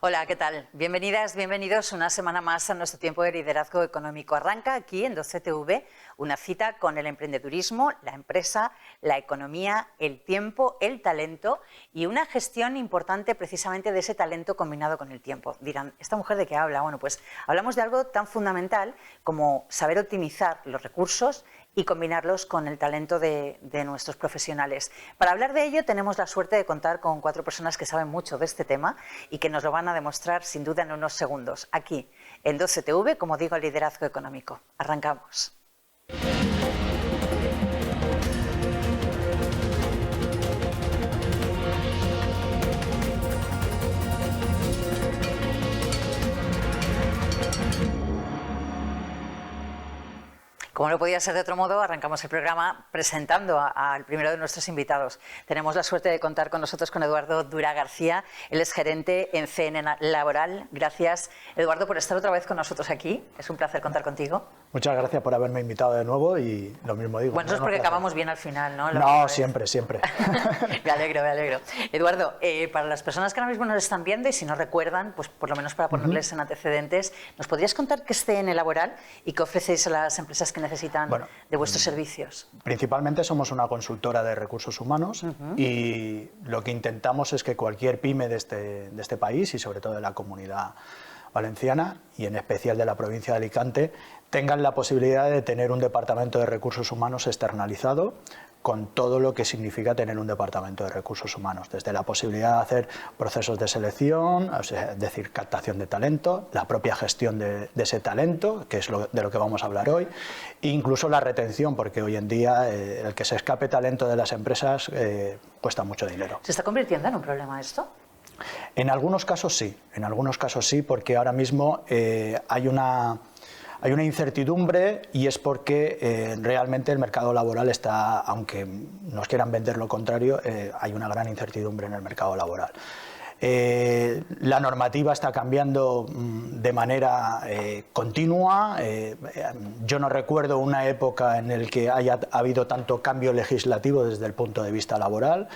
Hola, ¿qué tal? Bienvenidas, bienvenidos una semana más a nuestro tiempo de liderazgo económico. Arranca aquí en 12TV una cita con el emprendedurismo, la empresa, la economía, el tiempo, el talento y una gestión importante precisamente de ese talento combinado con el tiempo. Dirán, ¿esta mujer de qué habla? Bueno, pues hablamos de algo tan fundamental como saber optimizar los recursos y combinarlos con el talento de nuestros profesionales. Para hablar de ello tenemos la suerte de contar con 4 personas que saben mucho de este tema y que nos lo van a demostrar sin duda en unos segundos, aquí en 12TV, como digo, liderazgo económico. Arrancamos. Como no podía ser de otro modo, arrancamos el programa presentando al primero de nuestros invitados. Tenemos la suerte de contar con nosotros con Eduardo Dura García. Él es gerente en CN Laboral. Gracias, Eduardo, por estar otra vez con nosotros aquí. Es un placer contar contigo. Muchas gracias por haberme invitado de nuevo y lo mismo digo. Bueno, eso es porque acabamos bien al final, ¿no? No, siempre, siempre. Me alegro, me alegro. Eduardo, para las personas que ahora mismo nos están viendo y si no recuerdan, pues por lo menos para ponerles en antecedentes, ¿nos podrías contar qué es CN Laboral y qué ofrecéis a las empresas que necesitan de vuestros servicios? Principalmente somos una consultora de recursos humanos y lo que intentamos es que cualquier pyme de este país y sobre todo de la comunidad valenciana y en especial de la provincia de Alicante tengan la posibilidad de tener un departamento de recursos humanos externalizado con todo lo que significa tener un departamento de recursos humanos, desde la posibilidad de hacer procesos de selección, es decir, captación de talento, la propia gestión de ese talento, que es de lo que vamos a hablar hoy, e incluso la retención, porque hoy en día el que se escape talento de las empresas cuesta mucho dinero. ¿Se está convirtiendo en un problema esto? En algunos casos sí, porque ahora mismo hay una incertidumbre y es porque realmente el mercado laboral está, aunque nos quieran vender lo contrario, hay una gran incertidumbre en el mercado laboral. La normativa está cambiando de manera continua. Yo no recuerdo una época en la que haya habido tanto cambio legislativo desde el punto de vista laboral.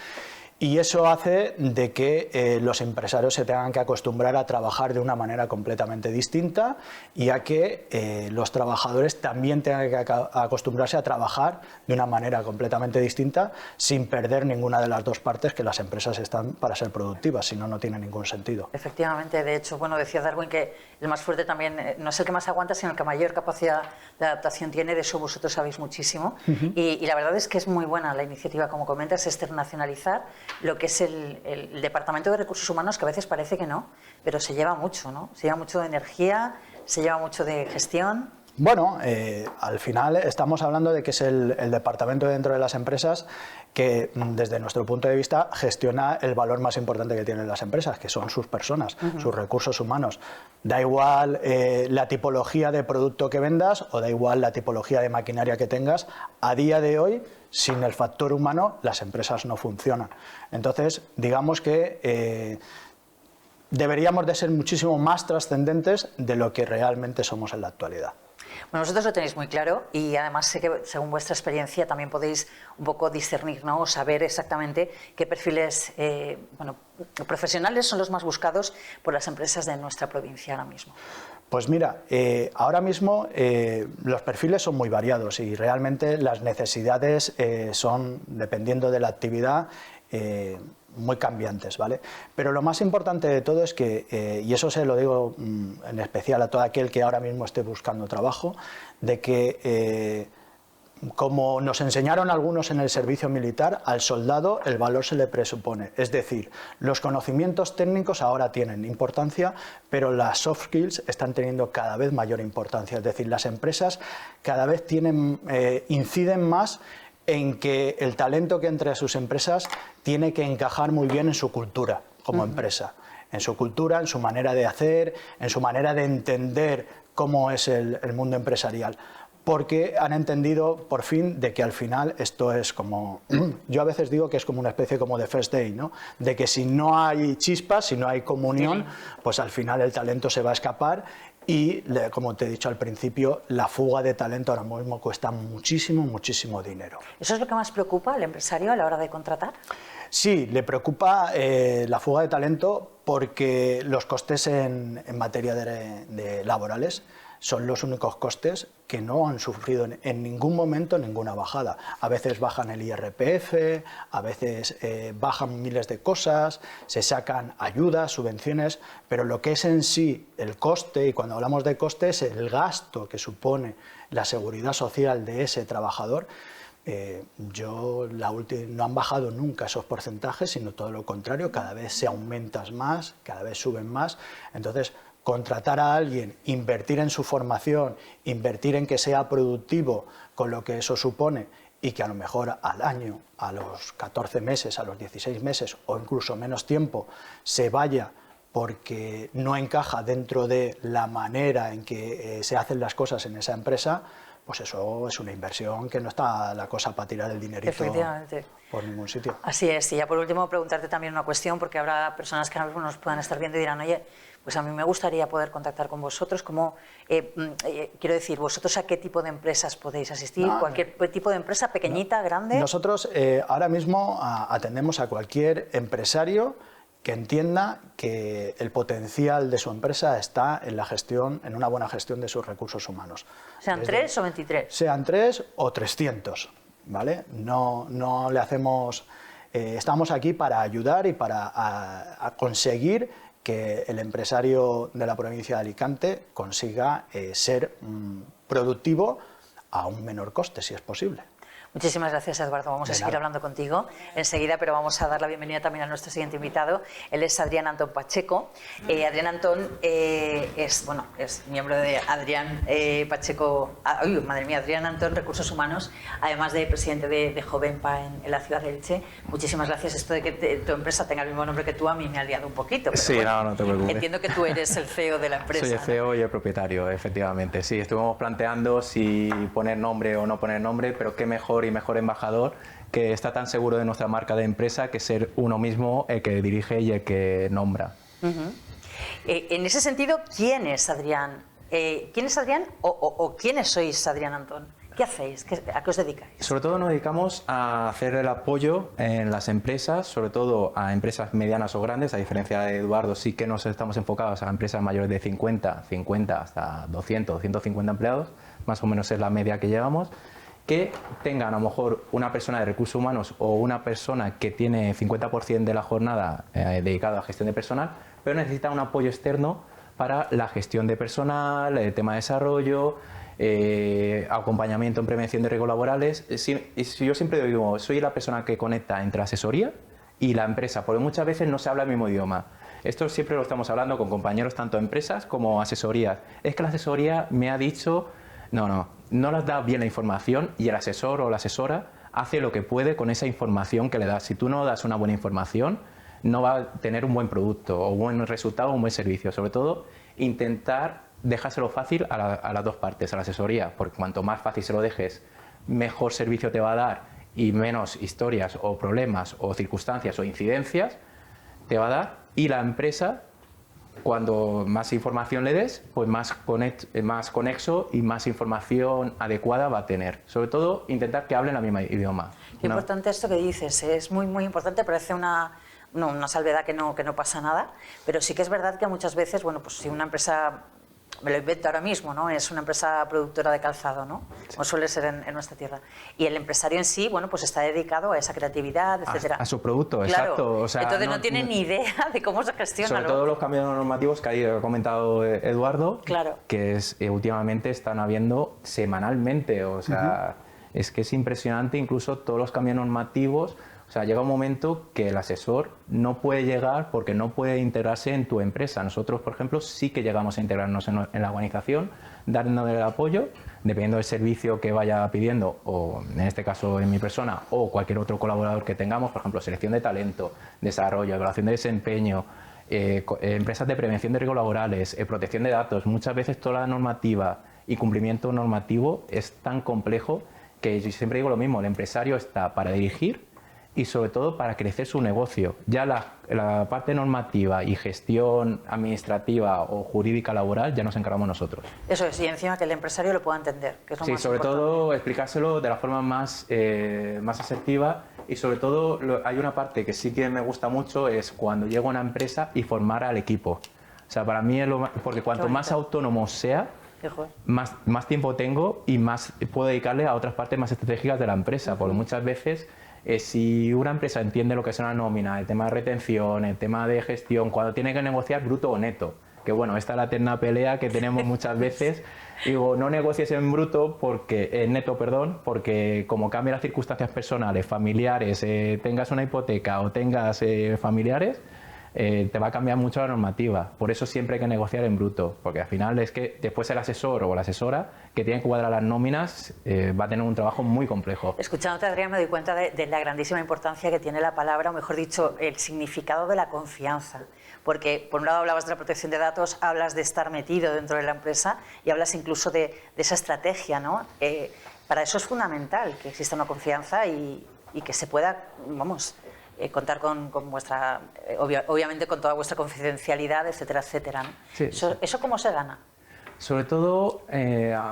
Y eso hace de que los empresarios se tengan que acostumbrar a trabajar de una manera completamente distinta y a que los trabajadores también tengan que acostumbrarse a trabajar de una manera completamente distinta sin perder ninguna de las dos partes que las empresas están para ser productivas, si no, no tiene ningún sentido. Efectivamente, de hecho, bueno, decía Darwin que el más fuerte también no es el que más aguanta, sino el que mayor capacidad de adaptación tiene. De eso vosotros sabéis muchísimo. Y la verdad es que es muy buena la iniciativa, como comentas, externacionalizar lo que es el Departamento de Recursos Humanos, que a veces parece que no, pero se lleva mucho, ¿no? Se lleva mucho de energía, se lleva mucho de gestión. Bueno, al final estamos hablando de que es el departamento dentro de las empresas que, desde nuestro punto de vista, gestiona el valor más importante que tienen las empresas, que son sus personas, sus recursos humanos. Da igual la tipología de producto que vendas o da igual la tipología de maquinaria que tengas, a día de hoy, sin el factor humano, las empresas no funcionan. Entonces, digamos que deberíamos de ser muchísimo más trascendentes de lo que realmente somos en la actualidad. Bueno, vosotros lo tenéis muy claro y además sé que según vuestra experiencia también podéis un poco discernir, ¿no? O saber exactamente qué perfiles profesionales son los más buscados por las empresas de nuestra provincia ahora mismo. Pues mira, ahora mismo los perfiles son muy variados y realmente las necesidades son, dependiendo de la actividad, muy cambiantes, ¿vale? Pero lo más importante de todo es que, y eso se lo digo en especial a todo aquel que ahora mismo esté buscando trabajo, de que como nos enseñaron algunos en el servicio militar, al soldado el valor se le presupone. Es decir, los conocimientos técnicos ahora tienen importancia, pero las soft skills están teniendo cada vez mayor importancia. Es decir, las empresas cada vez inciden más en que el talento que entre a sus empresas tiene que encajar muy bien en su cultura como empresa, en su cultura, en su manera de hacer, en su manera de entender cómo es el mundo empresarial. Porque han entendido por fin de que al final esto es como, yo a veces digo que es como una especie como de first day, ¿no? De que si no hay chispas, si no hay comunión, pues al final el talento se va a escapar. Y, como te he dicho al principio, la fuga de talento ahora mismo cuesta muchísimo, muchísimo dinero. ¿Eso es lo que más preocupa al empresario a la hora de contratar? Sí, le preocupa la fuga de talento porque los costes en materia de laborales son los únicos costes que no han sufrido en ningún momento ninguna bajada. A veces bajan el IRPF, a veces bajan miles de cosas, se sacan ayudas, subvenciones, pero lo que es en sí el coste, y cuando hablamos de costes, el gasto que supone la seguridad social de ese trabajador, no han bajado nunca esos porcentajes, sino todo lo contrario, cada vez se aumentan más, cada vez suben más. Entonces, contratar a alguien, invertir en su formación, invertir en que sea productivo con lo que eso supone y que a lo mejor al año, a los 14 meses, a los 16 meses o incluso menos tiempo se vaya porque no encaja dentro de la manera en que se hacen las cosas en esa empresa, pues eso es una inversión que no está la cosa para tirar el dinerito por ningún sitio. Así es. Y ya por último preguntarte también una cuestión, porque habrá personas que ahora mismo nos puedan estar viendo y dirán, oye, pues a mí me gustaría poder contactar con vosotros. Quiero decir, ¿vosotros a qué tipo de empresas podéis asistir? ¿Cualquier tipo de empresa, pequeñita, grande? Nosotros ahora mismo atendemos a cualquier empresario que entienda que el potencial de su empresa está en la gestión, en una buena gestión de sus recursos humanos. ¿Sean 3 o 23? Sean 3 o 300, ¿vale? No le hacemos... estamos aquí para ayudar y para conseguir que el empresario de la provincia de Alicante consiga ser productivo a un menor coste, si es posible. Muchísimas gracias, Eduardo. Vamos a seguir hablando contigo enseguida, pero vamos a dar la bienvenida también a nuestro siguiente invitado. Él es Adrián Antón Pacheco. Adrián Antón es miembro de Adrián Pacheco... Adrián Antón, Recursos Humanos, además de presidente de Jovenpa en la ciudad de Elche. Muchísimas gracias. Esto de que tu empresa tenga el mismo nombre que tú, a mí me ha liado un poquito. Pero sí, bueno, no te preocupes. Entiendo que tú eres el CEO de la empresa. Soy el CEO y el propietario, efectivamente. Sí, estuvimos planteando si poner nombre o no poner nombre, pero qué mejor y mejor embajador que está tan seguro de nuestra marca de empresa que ser uno mismo el que dirige y el que nombra. En ese sentido, ¿quién es Adrián? ¿Quién es Adrián o quiénes sois Adrián Antón? ¿Qué hacéis? ¿A qué os dedicáis? Sobre todo nos dedicamos a hacer el apoyo en las empresas, sobre todo a empresas medianas o grandes. A diferencia de Eduardo, sí que nos estamos enfocados a empresas mayores de 50 hasta 200, 150 empleados, más o menos es la media que llevamos, que tengan a lo mejor una persona de recursos humanos o una persona que tiene 50% de la jornada dedicada a gestión de personal, pero necesita un apoyo externo para la gestión de personal, el tema de desarrollo, acompañamiento en prevención de riesgos laborales. Yo siempre digo, soy la persona que conecta entre asesoría y la empresa, porque muchas veces no se habla el mismo idioma. Esto siempre lo estamos hablando con compañeros, tanto empresas como asesorías. Es que la asesoría me ha dicho... No les da bien la información y el asesor o la asesora hace lo que puede con esa información que le das. Si tú no das una buena información, no va a tener un buen producto o un buen resultado o un buen servicio. Sobre todo, intentar dejárselo fácil a las dos partes, a la asesoría, porque cuanto más fácil se lo dejes, mejor servicio te va a dar y menos historias o problemas o circunstancias o incidencias te va a dar. Y la empresa, cuando más información le des, pues más conexo y más información adecuada va a tener. Sobre todo, intentar que hablen el mismo idioma. Qué importante esto que dices, es muy, muy importante, parece una salvedad que no pasa nada, pero sí que es verdad que muchas veces, bueno, pues si una empresa, me lo invento ahora mismo, ¿no? Es una empresa productora de calzado, ¿no? Como suele ser en nuestra tierra. Y el empresario en sí, bueno, pues está dedicado a esa creatividad, etcétera. A su producto, claro. Exacto. O sea, entonces no tiene ni idea de cómo se gestiona. Sobre todo los cambios normativos que ha comentado Eduardo, claro, que últimamente están habiendo semanalmente. O sea, es que es impresionante incluso todos los cambios normativos. O sea, llega un momento que el asesor no puede llegar porque no puede integrarse en tu empresa. Nosotros, por ejemplo, sí que llegamos a integrarnos en la organización, dándole el apoyo, dependiendo del servicio que vaya pidiendo, o en este caso en mi persona, o cualquier otro colaborador que tengamos, por ejemplo, selección de talento, desarrollo, evaluación de desempeño, empresas de prevención de riesgos laborales, protección de datos. Muchas veces toda la normativa y cumplimiento normativo es tan complejo que yo siempre digo lo mismo, el empresario está para dirigir y sobre todo para crecer su negocio. Ya la parte normativa y gestión administrativa o jurídica laboral ya nos encargamos nosotros. Eso es, y encima que el empresario lo pueda entender, que es lo más sobre importante. todo explicárselo de la forma más asertiva Y sobre todo hay una parte que sí que me gusta mucho, es cuando llego a una empresa y formar al equipo. O sea, para mí es porque cuanto más autónomo sea, más tiempo tengo y más puedo dedicarle a otras partes más estratégicas de la empresa, porque muchas veces si una empresa entiende lo que es una nómina, el tema de retención, el tema de gestión, cuando tiene que negociar bruto o neto, que bueno, esta es la eterna pelea que tenemos muchas veces, digo, no negocies en bruto, porque neto, perdón, porque como cambian las circunstancias personales, familiares, tengas una hipoteca o tengas familiares, te va a cambiar mucho la normativa. Por eso siempre hay que negociar en bruto, porque al final es que después el asesor o la asesora que tiene que cuadrar las nóminas va a tener un trabajo muy complejo. Escuchándote, Adrián, me doy cuenta de la grandísima importancia que tiene la palabra, o mejor dicho, el significado de la confianza. Porque por un lado hablabas de la protección de datos, hablas de estar metido dentro de la empresa y hablas incluso de esa estrategia, ¿no? Para eso es fundamental que exista una confianza y que se pueda, vamos, contar con vuestra, obviamente con toda vuestra confidencialidad, etcétera, etcétera, ¿no? Sí. ¿Eso cómo se gana? Sobre todo,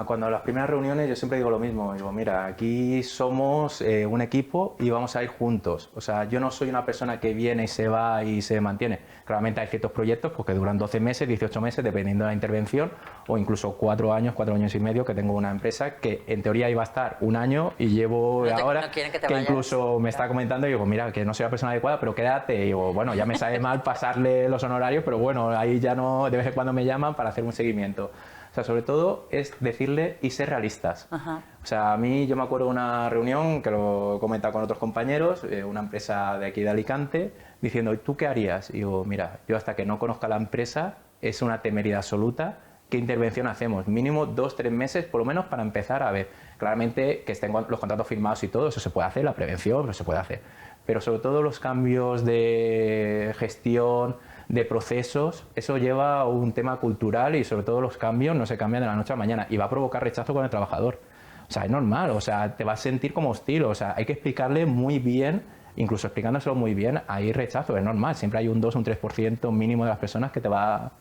cuando en las primeras reuniones yo siempre digo lo mismo, digo, mira, aquí somos un equipo y vamos a ir juntos. O sea, yo no soy una persona que viene y se va y se mantiene. Claramente hay ciertos proyectos porque duran 12 meses, 18 meses, dependiendo de la intervención, o incluso 4 años y medio, que tengo una empresa que en teoría iba a estar un año y llevo ahora, que incluso me está comentando y digo, mira, que no soy la persona adecuada, pero quédate. Y digo, bueno, ya me sabe mal pasarle los honorarios, pero bueno, ahí ya no, de vez en cuando me llaman para hacer un seguimiento. O sea, sobre todo es decirle y ser realistas. Ajá. O sea, a mí yo me acuerdo de una reunión que lo he comentado con otros compañeros, una empresa de aquí de Alicante, diciendo, ¿tú qué harías? Y digo, mira, yo hasta que no conozca la empresa es una temeridad absoluta. ¿Qué intervención hacemos? Mínimo 2-3 meses, por lo menos, para empezar a ver. Claramente que estén los contratos firmados y todo, eso se puede hacer, la prevención, pero se puede hacer. Pero sobre todo los cambios de gestión, de procesos, eso lleva a un tema cultural y sobre todo los cambios no se cambian de la noche a la mañana y va a provocar rechazo con el trabajador. O sea, es normal, o sea, te vas a sentir como hostil, o sea, hay que explicarle muy bien, incluso explicándoselo muy bien, hay rechazo, es normal, siempre hay un 2 o un 3% mínimo de las personas que va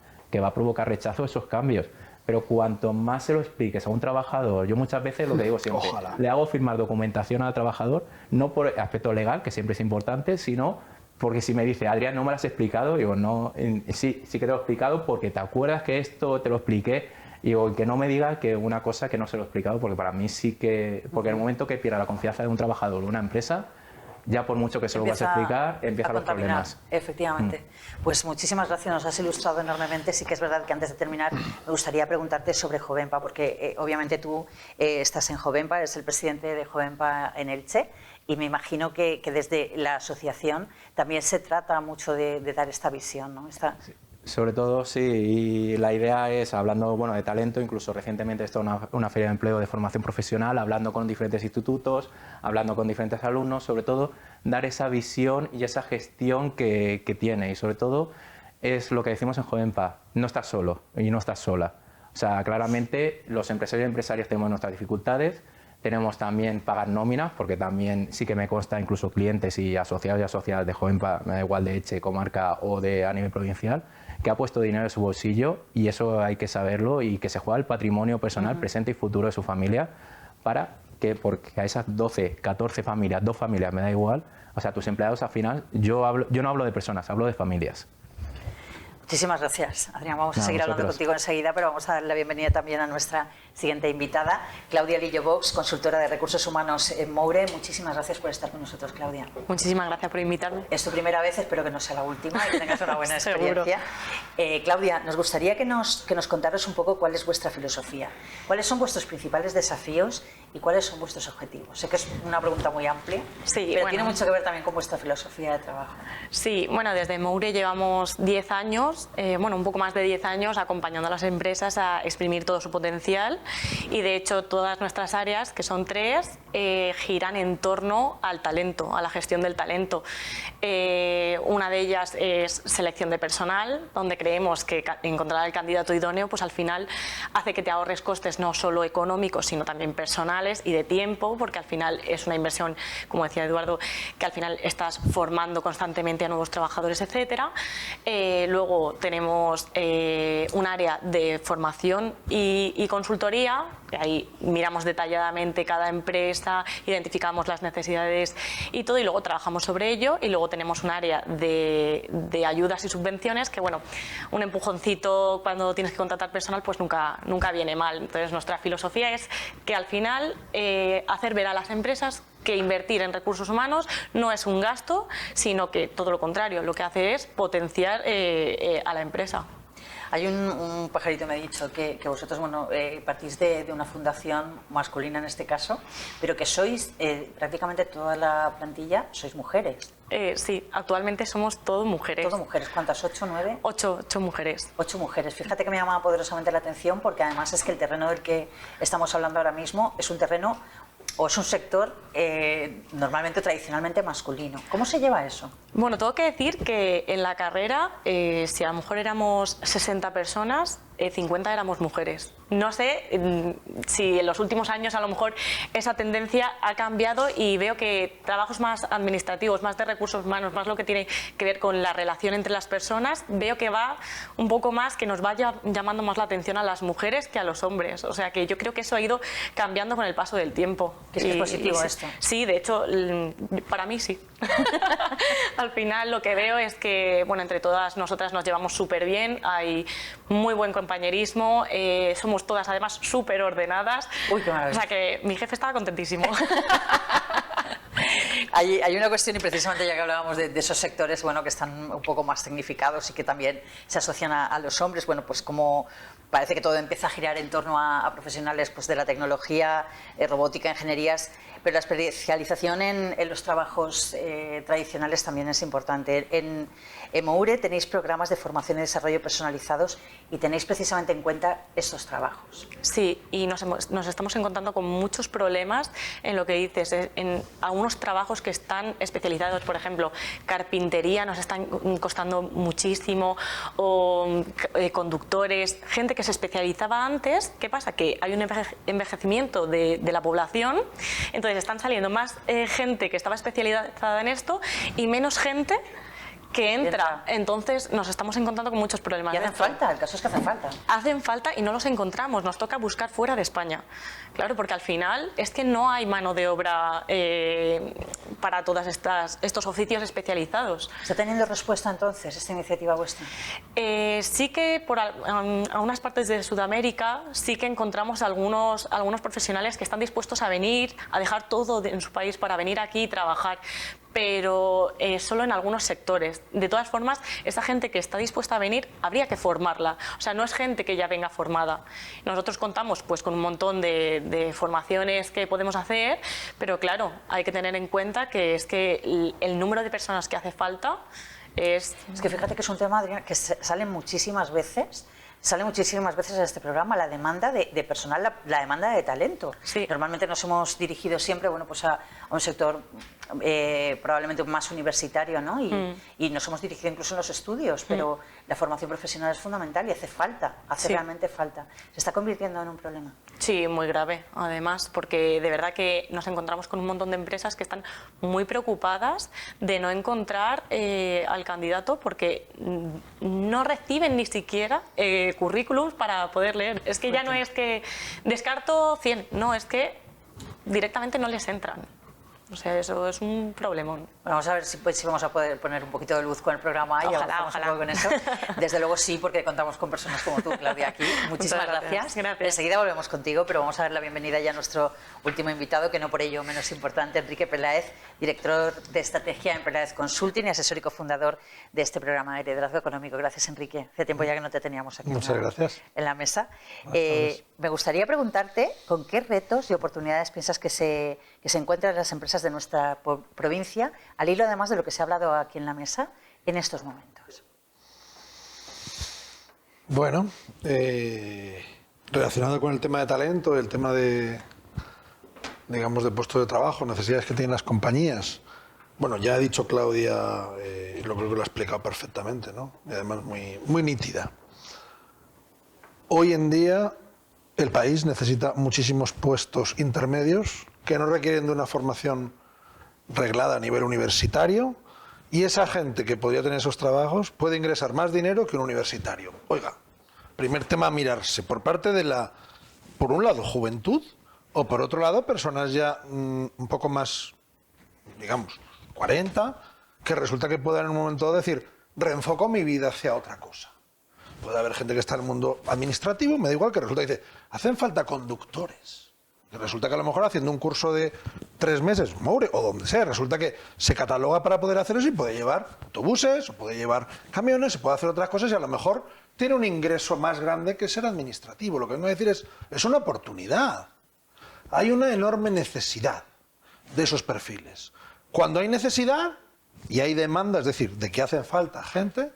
a provocar rechazo esos cambios. Pero cuanto más se lo expliques a un trabajador, yo muchas veces lo que digo siempre, le hago firmar documentación al trabajador, no por aspecto legal, que siempre es importante, sino porque si me dice, Adrián, no me lo has explicado, digo, no, sí que te lo he explicado porque te acuerdas que esto te lo expliqué, digo, que no me diga que una cosa que no se lo he explicado, porque para mí sí que, porque en el momento que pierda la confianza de un trabajador o una empresa, ya por mucho que se lo vas a explicar, empiezan los problemas. Efectivamente. Pues muchísimas gracias, nos has ilustrado enormemente. Sí que es verdad que antes de terminar me gustaría preguntarte sobre Jovenpa, porque obviamente tú estás en Jovenpa, eres el presidente de Jovenpa en Elche, y me imagino que desde la asociación también se trata mucho de dar esta visión, ¿no? Sí. Sobre todo, sí, y la idea es, hablando de talento, incluso recientemente he estado en una feria de empleo de formación profesional, hablando con diferentes institutos, hablando con diferentes alumnos, sobre todo dar esa visión y esa gestión que tiene, y sobre todo es lo que decimos en Jovenpa, no estás solo y no estás sola. O sea, claramente los empresarios y empresarias tenemos nuestras dificultades, tenemos también pagar nóminas, porque también sí que me consta incluso clientes y asociados y asociadas de Jovenpa, me da igual de Elche, comarca o de a nivel provincial, que ha puesto dinero en su bolsillo, y eso hay que saberlo, y que se juega el patrimonio personal presente y futuro de su familia, para que, porque a esas 12, 14 familias, 2 familias, me da igual, o sea, tus empleados al final, yo no hablo de personas, hablo de familias. Muchísimas gracias, Adrián. Vamos a seguir hablando contigo enseguida, pero vamos a dar la bienvenida también a nuestra siguiente invitada, Claudia Lillo Box, consultora de recursos humanos en Moure. Muchísimas gracias por estar con nosotros, Claudia. Muchísimas gracias por invitarme. Es tu primera vez, espero que no sea la última y que tengas una buena experiencia. Claudia, nos gustaría que nos contaras un poco cuál es vuestra filosofía, cuáles son vuestros principales desafíos y cuáles son vuestros objetivos. Sé que es una pregunta muy amplia, pero tiene mucho que ver también con vuestra filosofía de trabajo. Sí, bueno, desde Moure llevamos 10 años, un poco más de 10 años acompañando a las empresas a exprimir todo su potencial, y de hecho todas nuestras áreas, que son 3, giran en torno al talento, a la gestión del talento. Una de ellas es selección de personal, donde creemos que encontrar el candidato idóneo, pues al final hace que te ahorres costes no solo económicos, sino también personales y de tiempo, porque al final es una inversión, como decía Eduardo, que al final estás formando constantemente a nuevos trabajadores, etcétera. Luego tenemos un área de formación y consultoría, que ahí miramos detalladamente cada empresa, identificamos las necesidades y todo, y luego trabajamos sobre ello. Y luego tenemos un área de ayudas y subvenciones, que bueno, un empujoncito cuando tienes que contratar personal pues nunca viene mal. Entonces nuestra filosofía es que al final hacer ver a las empresas que invertir en recursos humanos no es un gasto, sino que todo lo contrario, lo que hace es potenciar a la empresa. Hay un pajarito me ha dicho que vosotros partís de una fundación masculina en este caso, pero que sois prácticamente toda la plantilla, sois mujeres. Sí, actualmente somos todo mujeres. Todo mujeres, ¿cuántas? ¿8, 9? 8 mujeres. 8 mujeres. Fíjate que me llama poderosamente la atención porque además es que el terreno del que estamos hablando ahora mismo es un terreno o es un sector normalmente tradicionalmente masculino. ¿Cómo se lleva eso? Bueno, tengo que decir que en la carrera, si a lo mejor éramos 60 personas, 50 éramos mujeres. No sé si en los últimos años a lo mejor esa tendencia ha cambiado y veo que trabajos más administrativos, más de recursos humanos, más lo que tiene que ver con la relación entre las personas, veo que va un poco más, que nos vaya llamando más la atención a las mujeres que a los hombres. O sea que yo creo que eso ha ido cambiando con el paso del tiempo. ¿Es que es positivo esto? Sí, de hecho, para mí sí. Al final lo que veo es que, bueno, entre todas nosotras nos llevamos súper bien, hay muy buen compañerismo, somos todas además súper ordenadas. Uy, qué maravilla. O sea que mi jefe estaba contentísimo. Hay una cuestión, y precisamente ya que hablábamos de esos sectores que están un poco más tecnificados y que también se asocian a los hombres, pues como parece que todo empieza a girar en torno a profesionales pues de la tecnología, robótica, ingenierías, pero la especialización en los trabajos tradicionales también es importante. En Moure tenéis programas de formación y desarrollo personalizados y tenéis precisamente en cuenta estos trabajos. Sí, y nos estamos encontrando con muchos problemas en lo que dices, en algunos trabajos que están especializados, por ejemplo, carpintería nos están costando muchísimo, o conductores, gente que se especializaba antes. ¿Qué pasa? Que hay un envejecimiento de la población, entonces están saliendo más gente que estaba especializada en esto y menos gente que entra. Entonces nos estamos encontrando con muchos problemas. Y hacen falta, el caso es que hacen falta. Hacen falta y no los encontramos, nos toca buscar fuera de España. Claro, porque al final es que no hay mano de obra para todos estos oficios especializados. ¿Está teniendo respuesta entonces esta iniciativa vuestra? Sí que por algunas partes de Sudamérica sí que encontramos algunos profesionales que están dispuestos a venir, a dejar todo en su país para venir aquí y trabajar, pero solo en algunos sectores. De todas formas, esa gente que está dispuesta a venir, habría que formarla. O sea, no es gente que ya venga formada. Nosotros contamos pues con un montón de formaciones que podemos hacer, pero claro, hay que tener en cuenta que es que el número de personas que hace falta es... Es que fíjate que es un tema, Adriana, que sale muchísimas veces. Sale muchísimas veces en este programa la demanda de personal, la demanda de talento. Sí. Normalmente nos hemos dirigido siempre pues a un sector probablemente más universitario, ¿no? Y nos hemos dirigido incluso en los estudios, pero la formación profesional es fundamental y hace falta, realmente falta. ¿Se está convirtiendo en un problema? Sí, muy grave, además, porque de verdad que nos encontramos con un montón de empresas que están muy preocupadas de no encontrar al candidato porque no reciben ni siquiera currículums para poder leer. Es que ya no es que descarto 100, no, es que directamente no les entran. O sea, eso es un problemón. Vamos a ver si vamos a poder poner un poquito de luz con el programa y ojalá. Un poco con eso. Desde luego sí, porque contamos con personas como tú, Claudia, aquí. Muchísimas gracias. Enseguida volvemos contigo, pero vamos a dar la bienvenida ya a nuestro último invitado, que no por ello menos importante, Enrique Peláez, director de estrategia en Peláez Consulting y asesor y cofundador de este programa de liderazgo económico. Gracias, Enrique. Hace tiempo ya que no te teníamos aquí en la mesa. Me gustaría preguntarte con qué retos y oportunidades piensas que se encuentran las empresas de nuestra provincia, al hilo además de lo que se ha hablado aquí en la mesa en estos momentos. Bueno, relacionado con el tema de talento, el tema de, digamos, de puestos de trabajo, necesidades que tienen las compañías Bueno, ya ha dicho Claudia, lo creo que lo ha explicado perfectamente, ¿no? Y además muy nítida. Hoy en día el país necesita muchísimos puestos intermedios que no requieren de una formación reglada a nivel universitario, y esa gente que podría tener esos trabajos puede ingresar más dinero que un universitario. Oiga, primer tema a mirarse por parte de la, por un lado, juventud, o por otro lado, personas ya un poco más, digamos, 40, que resulta que puedan en un momento dado decir, reenfoco mi vida hacia otra cosa. Puede haber gente que está en el mundo administrativo, me da igual, que resulta que dice, hacen falta conductores. Y resulta que a lo mejor haciendo un curso de 3 meses, Moure, o donde sea, resulta que se cataloga para poder hacer eso y puede llevar autobuses, o puede llevar camiones, se puede hacer otras cosas y a lo mejor tiene un ingreso más grande que ser administrativo. Lo que vengo a decir es una oportunidad. Hay una enorme necesidad de esos perfiles. Cuando hay necesidad y hay demanda, es decir, de que hacen falta gente,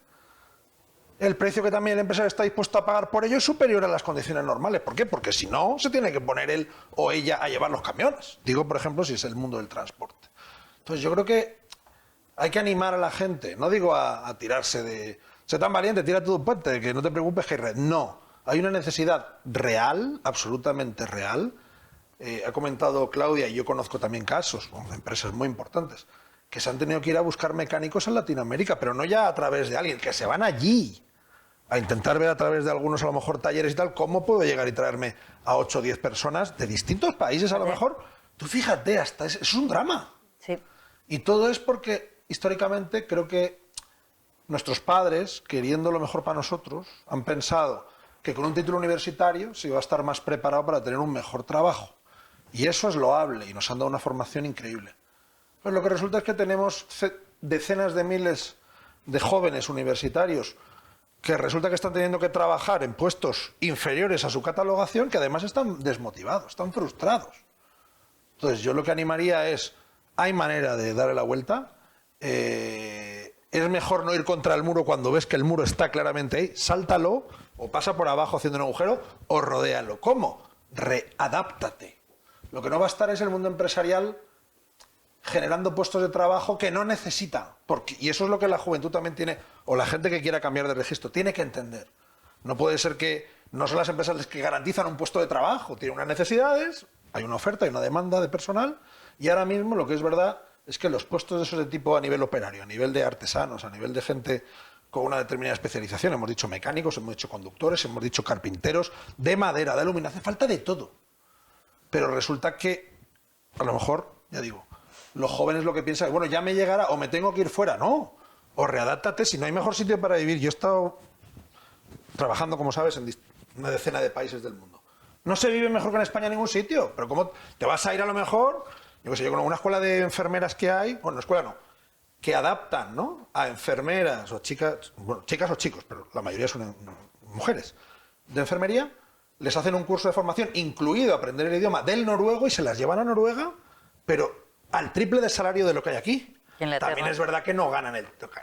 el precio que también el empresario está dispuesto a pagar por ello es superior a las condiciones normales. ¿Por qué? Porque si no, se tiene que poner él o ella a llevar los camiones. Digo, por ejemplo, si es el mundo del transporte. Entonces yo creo que hay que animar a la gente. No digo a tirarse de... Sé tan valiente, tírate de un puente, que no te preocupes que hay red. No, hay una necesidad real, absolutamente real. Ha comentado Claudia, y yo conozco también casos de empresas muy importantes, que se han tenido que ir a buscar mecánicos en Latinoamérica, pero no ya a través de alguien, que se van allí a intentar ver a través de algunos, a lo mejor, talleres y tal, cómo puedo llegar y traerme a 8 o 10 personas de distintos países, a lo mejor. Tú fíjate, hasta es un drama. Sí. Y todo es porque, históricamente, creo que nuestros padres, queriendo lo mejor para nosotros, han pensado que con un título universitario se iba a estar más preparado para tener un mejor trabajo. Y eso es loable, y nos han dado una formación increíble. Pues lo que resulta es que tenemos decenas de miles de jóvenes universitarios que resulta que están teniendo que trabajar en puestos inferiores a su catalogación, que además están desmotivados, están frustrados. Entonces yo lo que animaría es, hay manera de darle la vuelta, es mejor no ir contra el muro cuando ves que el muro está claramente ahí, sáltalo, o pasa por abajo haciendo un agujero, o rodéalo. ¿Cómo? Readáptate. Lo que no va a estar es el mundo empresarial generando puestos de trabajo que no necesita. Y eso es lo que la juventud también tiene, o la gente que quiera cambiar de registro, tiene que entender. No puede ser que no son las empresas las que garantizan un puesto de trabajo, tienen unas necesidades, hay una oferta, hay una demanda de personal, y ahora mismo lo que es verdad es que los puestos de esos de tipo a nivel operario, a nivel de artesanos, a nivel de gente con una determinada especialización, hemos dicho mecánicos, hemos dicho conductores, hemos dicho carpinteros, de madera, de aluminio, hace falta de todo. Pero resulta que, a lo mejor, ya digo, los jóvenes lo que piensan es, bueno, ya me llegará o me tengo que ir fuera. No, o readáptate, si no hay mejor sitio para vivir. Yo he estado trabajando, como sabes, en una decena de países del mundo. No se vive mejor que en España en ningún sitio, pero ¿cómo te vas a ir a lo mejor? Yo qué sé, yo con una escuela de enfermeras que hay, bueno, escuela no, que adaptan, ¿no?, a enfermeras o chicas, bueno, chicas o chicos, pero la mayoría son mujeres, de enfermería, les hacen un curso de formación, incluido aprender el idioma del noruego, y se las llevan a Noruega, pero al triple de salario de lo que hay aquí. También es verdad que no ganan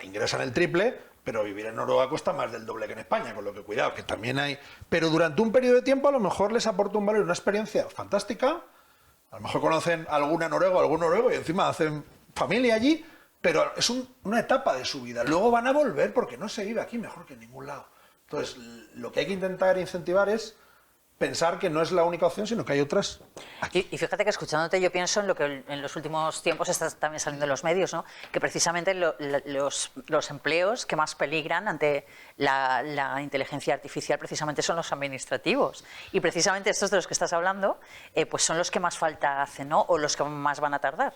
ingresan el triple, pero vivir en Noruega cuesta más del doble que en España, con lo que cuidado, que también hay. Pero durante un periodo de tiempo a lo mejor les aporta un valor y una experiencia fantástica. A lo mejor conocen alguna noruego, algún noruego, y encima hacen familia allí, pero es una etapa de su vida. Luego van a volver porque no se vive aquí mejor que en ningún lado. Entonces, lo que hay que intentar incentivar es pensar que no es la única opción, sino que hay otras aquí. Y fíjate que escuchándote yo pienso en lo que en los últimos tiempos está también saliendo en los medios, ¿no?, que precisamente los empleos que más peligran ante la inteligencia artificial precisamente son los administrativos. Y precisamente estos de los que estás hablando pues son los que más falta hacen, ¿no?, o los que más van a tardar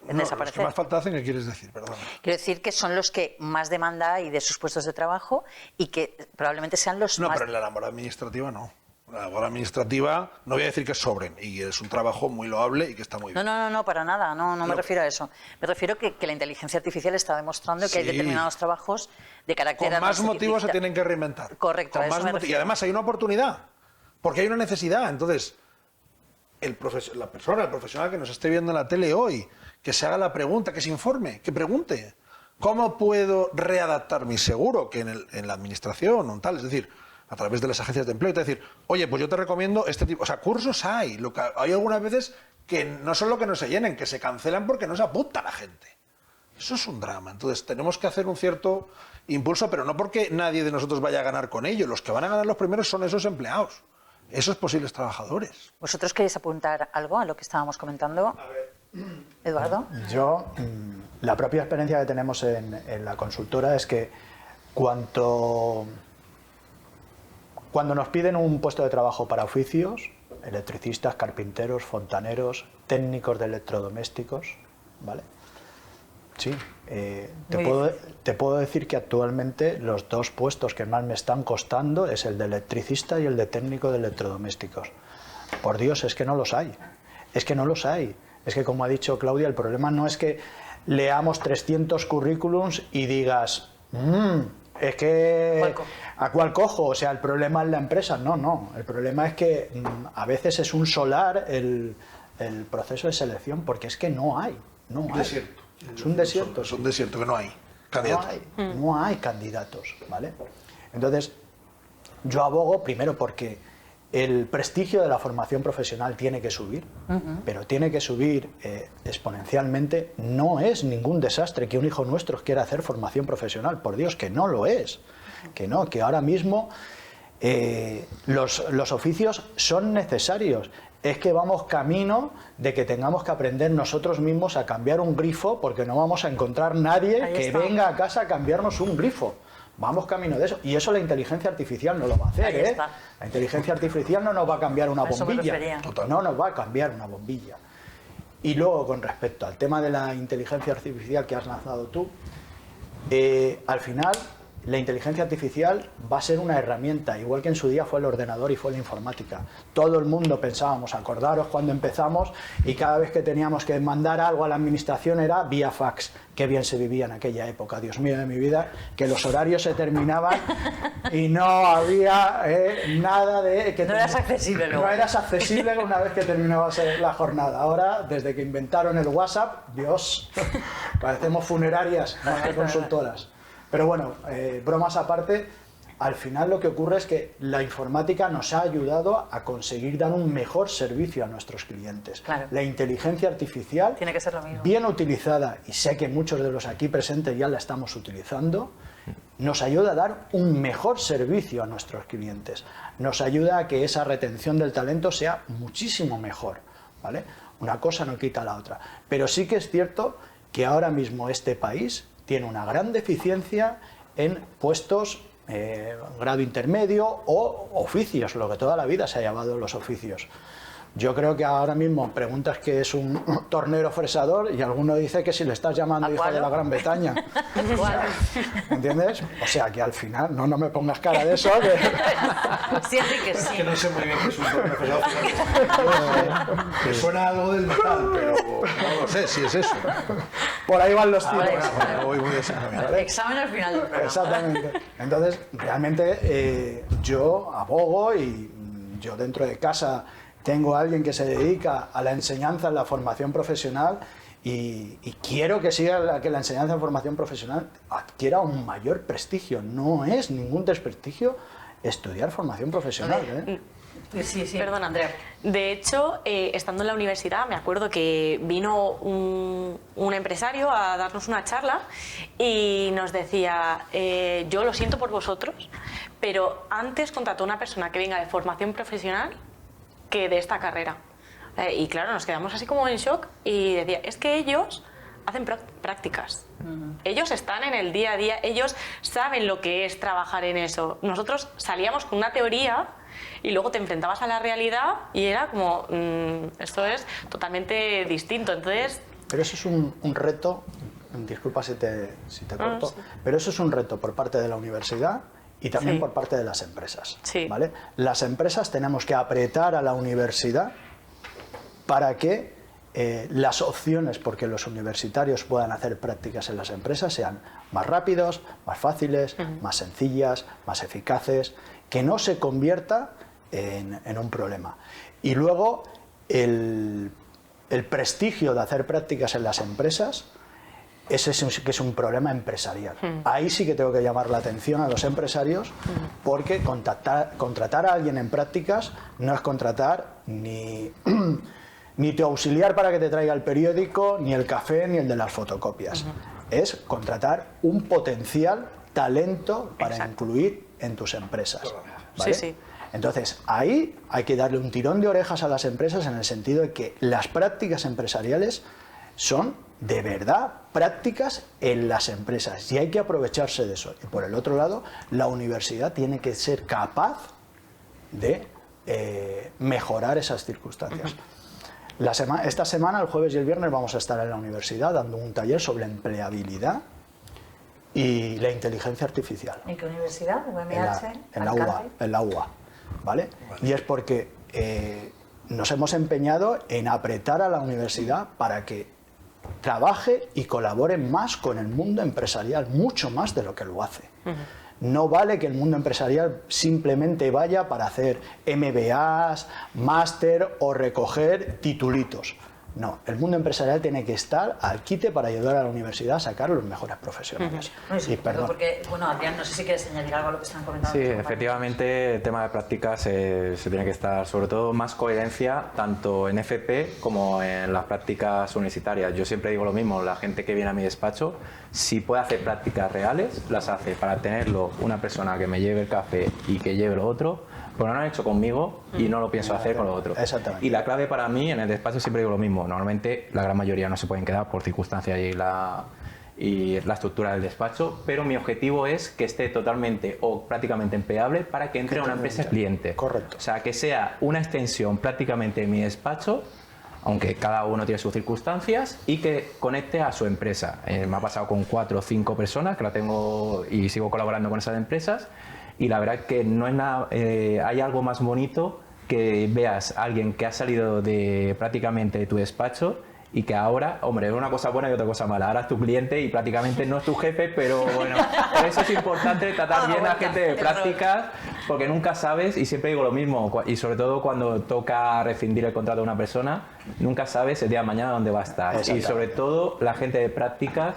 en desaparecer. Los que más falta hacen, ¿qué quieres decir? Perdón. Quiero decir que son los que más demanda hay de sus puestos de trabajo y que probablemente sean los más... No, pero en la labor administrativa no. La labor administrativa, no voy a decir que sobren, y es un trabajo muy loable y que está muy bien. No, para nada, no me refiero a eso. Me refiero que la inteligencia artificial está demostrando que hay determinados trabajos de carácter... Con más motivos se tienen que reinventar. Correcto, con más y además hay una oportunidad, porque hay una necesidad. Entonces, el profesional que nos esté viendo en la tele hoy, que se haga la pregunta, que se informe, que pregunte. ¿Cómo puedo readaptar mi seguro? Que en la administración o tal, es decir, a través de las agencias de empleo, y te decir, oye, pues yo te recomiendo este tipo, o sea, cursos hay algunas veces que no solo que no se llenen, que se cancelan porque no se apunta la gente. Eso es un drama. Entonces tenemos que hacer un cierto impulso, pero no porque nadie de nosotros vaya a ganar con ello. Los que van a ganar los primeros son esos empleados, esos posibles trabajadores. ¿Vosotros queréis apuntar algo a lo que estábamos comentando? Eduardo. Yo, la propia experiencia que tenemos en la consultora es que cuando nos piden un puesto de trabajo para oficios, electricistas, carpinteros, fontaneros, técnicos de electrodomésticos, ¿vale? Sí, te puedo decir que actualmente los dos puestos que más me están costando es el de electricista y el de técnico de electrodomésticos. Por Dios, es que no los hay. Es que no los hay. Es que, como ha dicho Claudia, el problema no es que leamos 300 currículums y digas, es que ¿a cuál cojo? O sea, el problema es la empresa. No. El problema es que a veces es un solar el proceso de selección, porque es que no hay. No hay. Desierto. Es un desierto. Es un desierto que no hay candidatos. No hay candidatos, ¿vale? Entonces, yo abogo primero porque el prestigio de la formación profesional tiene que subir, pero tiene que subir exponencialmente. No es ningún desastre que un hijo nuestro quiera hacer formación profesional, por Dios, que no lo es. Que no, que ahora mismo los oficios son necesarios. Es que vamos camino de que tengamos que aprender nosotros mismos a cambiar un grifo, porque no vamos a encontrar nadie que venga a casa a cambiarnos un grifo. Vamos camino de eso. Y eso la inteligencia artificial no lo va a hacer, ¿eh? La inteligencia artificial no nos va a cambiar una bombilla. No nos va a cambiar una bombilla. Y luego, con respecto al tema de la inteligencia artificial que has lanzado tú, al final la inteligencia artificial va a ser una herramienta, igual que en su día fue el ordenador y fue la informática. Todo el mundo pensábamos, acordaros cuando empezamos, y cada vez que teníamos que mandar algo a la administración era vía fax. Qué bien se vivía en aquella época, Dios mío de mi vida, que los horarios se terminaban y no había nada de... No eras accesible luego. No eras accesible una vez que terminabas la jornada. Ahora, desde que inventaron el WhatsApp, Dios, parecemos funerarias más que consultoras. Pero bueno, bromas aparte, al final lo que ocurre es que la informática nos ha ayudado a conseguir dar un mejor servicio a nuestros clientes. Claro. La inteligencia artificial, tiene que ser lo mismo, bien utilizada, y sé que muchos de los aquí presentes ya la estamos utilizando, nos ayuda a dar un mejor servicio a nuestros clientes. Nos ayuda a que esa retención del talento sea muchísimo mejor, ¿vale? Una cosa no quita la otra. Pero sí que es cierto que ahora mismo este país tiene una gran deficiencia en puestos grado intermedio o oficios, lo que toda la vida se ha llamado los oficios. Yo creo que ahora mismo preguntas qué es un tornero fresador y alguno dice que si le estás llamando hijo de la Gran Bretaña. O sea, ¿entiendes? O sea, que al final, no me pongas cara de eso. Sí, Enrique, sí. Es que no sé muy bien qué es un tornero fresador. Me suena algo del metal, pero no lo sé si es eso. Por ahí van los tiros. Voy muy desencaminado. Examen al final del programa. Exactamente. Entonces, realmente yo abogo, y yo dentro de casa tengo a alguien que se dedica a la enseñanza, a la formación profesional, y quiero que que la enseñanza en formación profesional adquiera un mayor prestigio. No es ningún desprestigio estudiar formación profesional, ¿eh? Sí, Perdona, Andrea. De hecho, estando en la universidad, me acuerdo que vino un empresario a darnos una charla y nos decía, yo lo siento por vosotros, pero antes contrató una persona que venga de formación profesional que de esta carrera. Y claro, nos quedamos así como en shock y decía, es que ellos hacen prácticas. Ellos están en el día a día, ellos saben lo que es trabajar en eso. Nosotros salíamos con una teoría y luego te enfrentabas a la realidad y era como, esto es totalmente distinto. Entonces... Pero eso es un reto, disculpa si te corto, sí. Pero eso es un reto por parte de la universidad y también por parte de las empresas. Sí. ¿Vale? Las empresas tenemos que apretar a la universidad para que las opciones porque los universitarios puedan hacer prácticas en las empresas sean más rápidos, más fáciles, más sencillas, más eficaces, que no se convierta en un problema. Y luego el prestigio de hacer prácticas en las empresas, ese sí que es un problema empresarial. Ahí sí que tengo que llamar la atención a los empresarios, porque contratar a alguien en prácticas no es contratar ni ni tu auxiliar para que te traiga el periódico, ni el café, ni el de las fotocopias. Es contratar un potencial talento para incluir en tus empresas. ¿Vale? Sí. Entonces, ahí hay que darle un tirón de orejas a las empresas en el sentido de que las prácticas empresariales son de verdad prácticas en las empresas y hay que aprovecharse de eso. Y por el otro lado, la universidad tiene que ser capaz de mejorar esas circunstancias. Esta semana, el jueves y el viernes, vamos a estar en la universidad dando un taller sobre empleabilidad y la inteligencia artificial. ¿En qué universidad? ¿UMH? En la UA, ¿vale? Y es porque nos hemos empeñado en apretar a la universidad para que trabaje y colabore más con el mundo empresarial, mucho más de lo que lo hace. No vale que el mundo empresarial simplemente vaya para hacer MBAs, máster o recoger titulitos. No, el mundo empresarial tiene que estar al quite para ayudar a la universidad a sacar los mejores profesionales. Porque, bueno, Adrián, no sé si quieres añadir algo a lo que están comentando. Sí, efectivamente, el tema de prácticas se tiene que estar, sobre todo, más coherencia tanto en FP como en las prácticas universitarias. Yo siempre digo lo mismo, la gente que viene a mi despacho, si puede hacer prácticas reales, las hace para tenerlo una persona que me lleve el café y que lleve lo otro. Pero no lo han hecho conmigo y no lo pienso hacer con lo otro. Exactamente. Y la clave para mí en el despacho siempre digo lo mismo. Normalmente la gran mayoría no se pueden quedar por circunstancias y la estructura del despacho, pero mi objetivo es que esté totalmente o prácticamente empleable para que entre a una empresa cliente. Correcto. O sea, que sea una extensión prácticamente de mi despacho, aunque cada uno tiene sus circunstancias, y que conecte a su empresa. Me ha pasado con 4 o 5 personas que la tengo y sigo colaborando con esas empresas. Y la verdad que no es nada, hay algo más bonito que veas a alguien que ha salido de prácticamente de tu despacho y que ahora, hombre, es una cosa buena y otra cosa mala. Ahora es tu cliente y prácticamente no es tu jefe, pero bueno, por eso es importante tratar bien a la gente de prácticas, porque nunca sabes, y siempre digo lo mismo, y sobre todo cuando toca rescindir el contrato de una persona, nunca sabes el día de mañana dónde va a estar. Y sobre todo la gente de prácticas,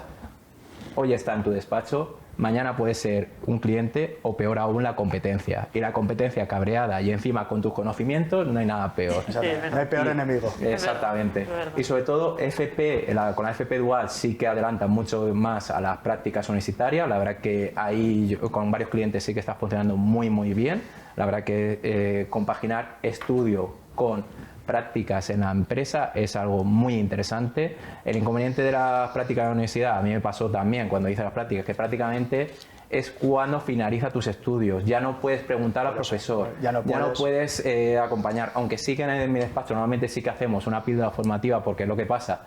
hoy está en tu despacho, mañana puede ser un cliente o peor aún la competencia. Y la competencia cabreada y encima con tus conocimientos no hay nada peor. No hay peor enemigo. Exactamente. Y sobre todo FP, con la FP Dual sí que adelanta mucho más a las prácticas universitarias. La verdad que ahí con varios clientes sí que está funcionando muy muy bien. La verdad que compaginar estudio con prácticas en la empresa es algo muy interesante. El inconveniente de las prácticas de la universidad, a mí me pasó también cuando hice las prácticas, que prácticamente es cuando finaliza tus estudios. Ya no puedes preguntar al profesor, ya no puedes acompañar, aunque sí que en mi despacho normalmente sí que hacemos una píldora formativa, porque es lo que pasa,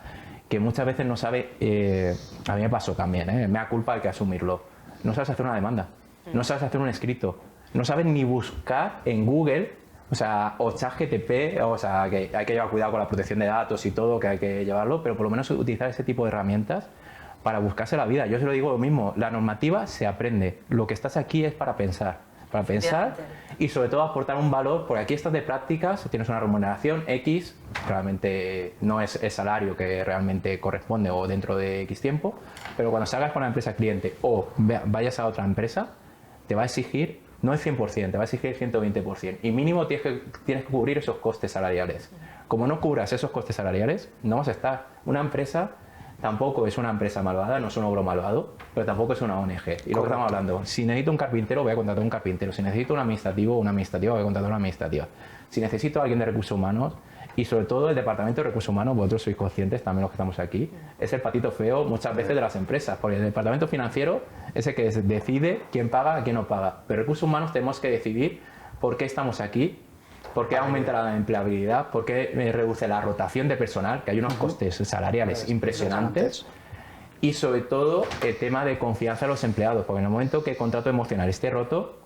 que muchas veces no sabe, a mí me pasó también, me da culpa hay que asumirlo, no sabes hacer una demanda, no sabes hacer un escrito, no sabes ni buscar en Google. O sea, o ChatGPT, o sea, que hay que llevar cuidado con la protección de datos y todo, que hay que llevarlo, pero por lo menos utilizar ese tipo de herramientas para buscarse la vida. Yo se lo digo lo mismo, la normativa se aprende, lo que estás aquí es para pensar y sobre todo aportar un valor, porque aquí estás de prácticas, tienes una remuneración X, realmente no es el salario que realmente corresponde o dentro de X tiempo, pero cuando salgas con la empresa cliente o vayas a otra empresa, te va a exigir no el 100%, te va a exigir el 120%. Y mínimo tienes que cubrir esos costes salariales. Como no cubras esos costes salariales, no vas a estar. Una empresa tampoco es una empresa malvada, no es un ogro malvado, pero tampoco es una ONG. Y lo que estamos hablando, si necesito un carpintero, voy a contratar un carpintero. Si necesito un administrativo o una administrativa, voy a contratar una administrativa. Si necesito a alguien de recursos humanos, y sobre todo el departamento de recursos humanos, vosotros sois conscientes, también los que estamos aquí, es el patito feo muchas veces de las empresas, porque el departamento financiero es el que decide quién paga y quién no paga, pero recursos humanos tenemos que decidir por qué estamos aquí, por qué aumenta la empleabilidad, por qué reduce la rotación de personal, que hay unos costes salariales impresionantes, y sobre todo el tema de confianza de los empleados, porque en el momento que el contrato emocional esté roto,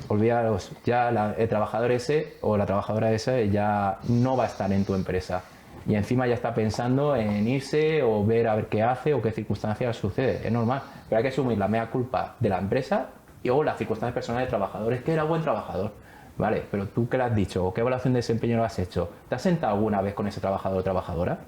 olvídalos, ya el trabajador ese o la trabajadora esa ya no va a estar en tu empresa y encima ya está pensando en irse o ver a ver qué hace o qué circunstancias sucede. Es normal, pero hay que asumir la mea culpa de la empresa y o las circunstancias personales del trabajador. Es que era buen trabajador, ¿vale? Pero tú qué le has dicho o qué evaluación de desempeño lo has hecho. ¿Te has sentado alguna vez con ese trabajador o trabajadora?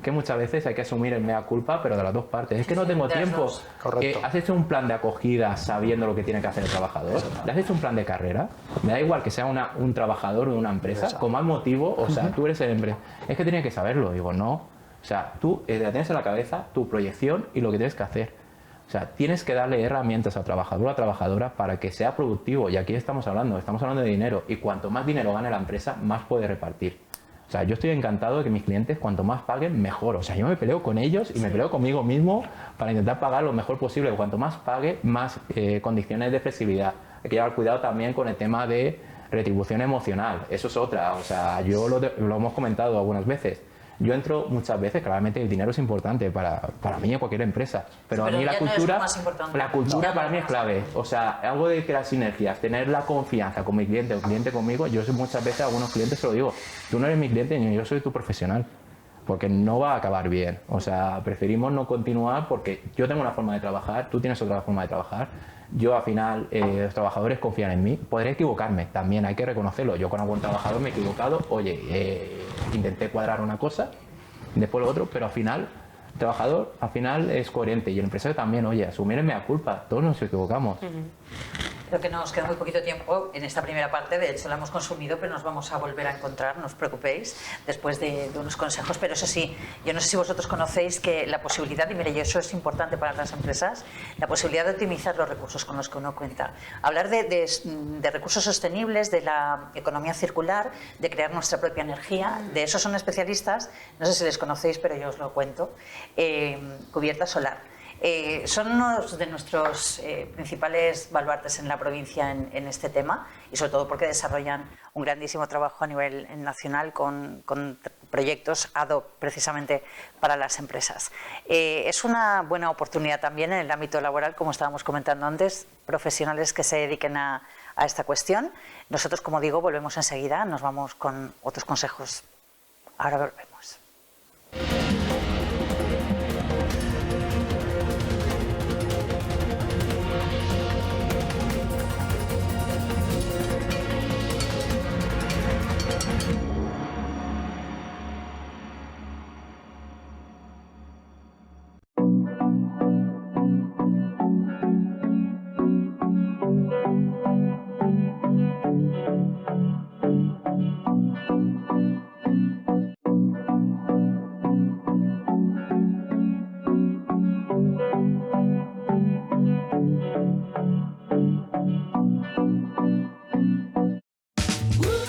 que muchas veces hay que asumir el mea culpa, pero de las dos partes. Es que no tengo tiempo. Correcto. ¿Has hecho un plan de acogida sabiendo lo que tiene que hacer el trabajador? ¿Le has hecho un plan de carrera? Me da igual que sea un trabajador de una empresa, con más motivo, o sea, tú eres el empresario. Es que tiene que saberlo. Digo, no. O sea, tú la tienes en la cabeza, tu proyección y lo que tienes que hacer. O sea, tienes que darle herramientas al trabajador o a la trabajadora para que sea productivo. Y aquí estamos hablando de dinero. Y cuanto más dinero gane la empresa, más puede repartir. O sea, yo estoy encantado de que mis clientes, cuanto más paguen, mejor. O sea, yo me peleo con ellos y me peleo conmigo mismo para intentar pagar lo mejor posible. Cuanto más pague, más condiciones de flexibilidad. Hay que llevar cuidado también con el tema de retribución emocional. Eso es otra. O sea, lo hemos comentado algunas veces. Yo entro muchas veces, claramente el dinero es importante para mí y cualquier empresa, pero a mí la cultura para mí es clave. O sea, algo de que las sinergias, tener la confianza con mi cliente o cliente conmigo, yo muchas veces a algunos clientes se lo digo, tú no eres mi cliente, yo soy tu profesional, porque no va a acabar bien. O sea, preferimos no continuar porque yo tengo una forma de trabajar, tú tienes otra forma de trabajar. Yo al final, los trabajadores confían en mí. Podré equivocarme, también hay que reconocerlo. Yo con algún trabajador me he equivocado, oye, intenté cuadrar una cosa, después lo otro, pero al final, el trabajador al final es coherente y el empresario también, oye, asumir es mea culpa, todos nos equivocamos. Creo que nos queda muy poquito tiempo en esta primera parte, de hecho la hemos consumido, pero nos vamos a volver a encontrar, no os preocupéis, después de unos consejos. Pero eso sí, yo no sé si vosotros conocéis que la posibilidad, y mire, y eso es importante para las empresas, la posibilidad de optimizar los recursos con los que uno cuenta. Hablar de recursos sostenibles, de la economía circular, de crear nuestra propia energía, de eso son especialistas, no sé si les conocéis, pero yo os lo cuento, Cubierta Solar. Son uno de nuestros principales baluartes en la provincia en este tema, y sobre todo porque desarrollan un grandísimo trabajo a nivel nacional con proyectos ad hoc precisamente para las empresas. Es una buena oportunidad también en el ámbito laboral, como estábamos comentando antes, profesionales que se dediquen a esta cuestión. Nosotros, como digo, volvemos enseguida, nos vamos con otros consejos. Ahora volvemos.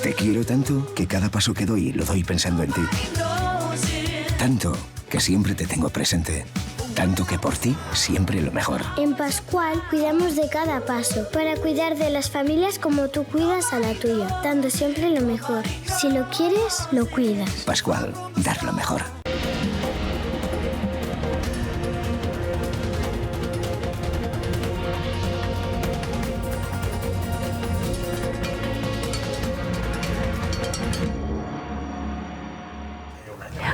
Te quiero tanto que cada paso que doy lo doy pensando en ti. Tanto que siempre te tengo presente. Tanto que por ti siempre lo mejor. En Pascual cuidamos de cada paso para cuidar de las familias como tú cuidas a la tuya, dando siempre lo mejor. Si lo quieres, lo cuidas. Pascual, dar lo mejor.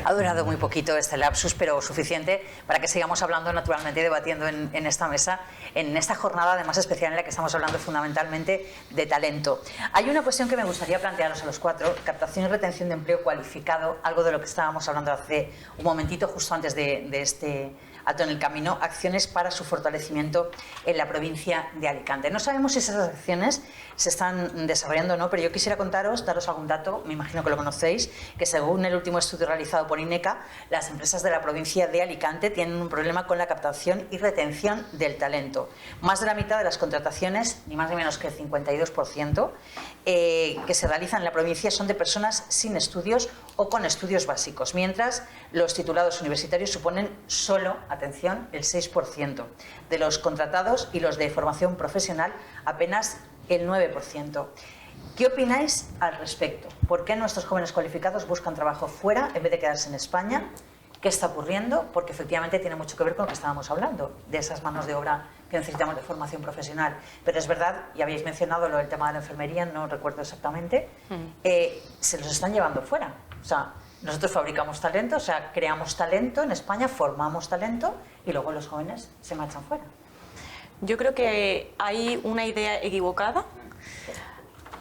Ha durado muy poquito este lapsus, pero suficiente para que sigamos hablando naturalmente y debatiendo en esta mesa, en esta jornada además especial en la que estamos hablando fundamentalmente de talento. Hay una cuestión que me gustaría plantearos a los cuatro: captación y retención de empleo cualificado, algo de lo que estábamos hablando hace un momentito, justo antes de este alto en el camino, acciones para su fortalecimiento en la provincia de Alicante. No sabemos si esas acciones se están desarrollando o no, pero yo quisiera daros algún dato, me imagino que lo conocéis, que según el último estudio realizado por INECA, las empresas de la provincia de Alicante tienen un problema con la captación y retención del talento. Más de la mitad de las contrataciones, ni más ni menos que el 52%, que se realizan en la provincia son de personas sin estudios o con estudios básicos, mientras los titulados universitarios suponen solo, atención, el 6% de los contratados, y los de formación profesional apenas el 9%. ¿Qué opináis al respecto? ¿Por qué nuestros jóvenes cualificados buscan trabajo fuera en vez de quedarse en España? ¿Qué está ocurriendo? Porque efectivamente tiene mucho que ver con lo que estábamos hablando, de esas manos de obra que necesitamos de formación profesional. Pero es verdad, y habéis mencionado lo del tema de la enfermería, no recuerdo exactamente, se los están llevando fuera. O sea, nosotros fabricamos talento, o sea, creamos talento en España, formamos talento y luego los jóvenes se marchan fuera. Yo creo que hay una idea equivocada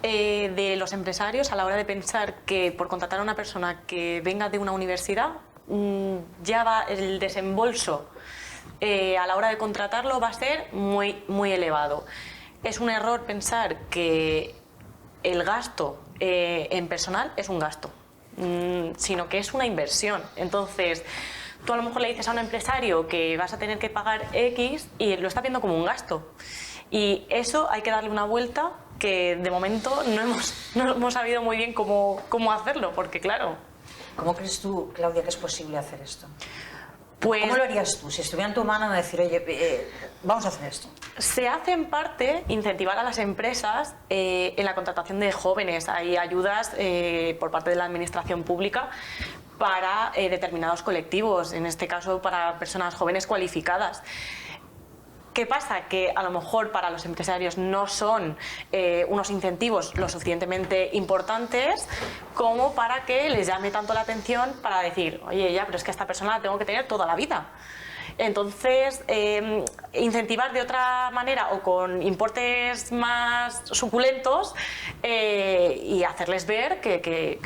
de los empresarios a la hora de pensar que por contratar a una persona que venga de una universidad ya va el desembolso a la hora de contratarlo va a ser muy, muy elevado. Es un error pensar que el gasto en personal es un gasto, sino que es una inversión. Entonces, tú a lo mejor le dices a un empresario que vas a tener que pagar X y lo está viendo como un gasto. Y eso hay que darle una vuelta que de momento no hemos sabido muy bien cómo hacerlo, porque claro... ¿Cómo crees tú, Claudia, que es posible hacer esto? Pues, ¿cómo lo harías tú? Si estuviera en tu mano de decir, oye, vamos a hacer esto. Se hace en parte incentivar a las empresas en la contratación de jóvenes. Hay ayudas por parte de la administración pública para determinados colectivos, en este caso para personas jóvenes cualificadas. ¿Qué pasa? Que a lo mejor para los empresarios no son unos incentivos lo suficientemente importantes como para que les llame tanto la atención para decir, oye, ya, pero es que esta persona la tengo que tener toda la vida. Entonces, incentivar de otra manera o con importes más suculentos y hacerles ver que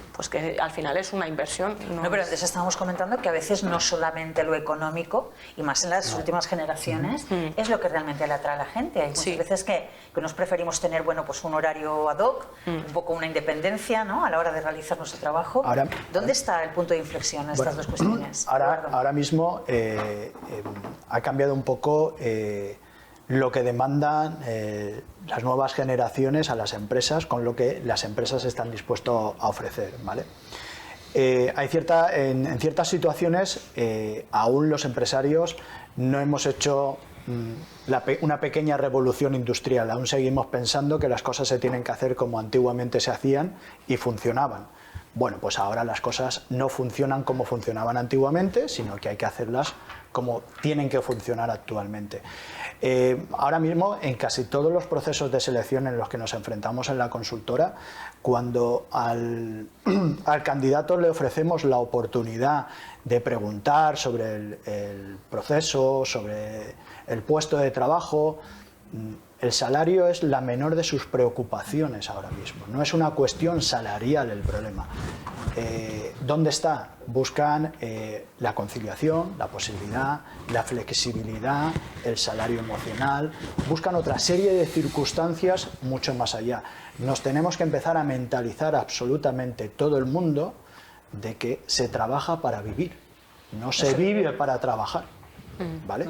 al final es una inversión. No, pero antes estábamos comentando que a veces no solamente lo económico, y más en las últimas generaciones, es lo que realmente le atrae a la gente. Hay muchas veces que nos preferimos tener pues un horario ad hoc, un poco una independencia, ¿no?, a la hora de realizar nuestro trabajo. ¿Dónde está el punto de inflexión en estas dos cuestiones? Ahora mismo ha cambiado un poco lo que demandan las nuevas generaciones a las empresas con lo que las empresas están dispuestas a ofrecer, ¿vale? En ciertas situaciones aún los empresarios no hemos hecho una pequeña revolución industrial, aún seguimos pensando que las cosas se tienen que hacer como antiguamente se hacían y funcionaban. Bueno, pues ahora las cosas no funcionan como funcionaban antiguamente, sino que hay que hacerlas como tienen que funcionar actualmente. Ahora mismo, en casi todos los procesos de selección en los que nos enfrentamos en la consultora, cuando al candidato le ofrecemos la oportunidad de preguntar sobre el proceso, sobre el puesto de trabajo, el salario es la menor de sus preocupaciones ahora mismo. No es una cuestión salarial el problema. ¿Dónde está? Buscan la conciliación, la posibilidad, la flexibilidad, el salario emocional. Buscan otra serie de circunstancias mucho más allá. Nos tenemos que empezar a mentalizar absolutamente todo el mundo de que se trabaja para vivir. No se vive para trabajar, ¿vale?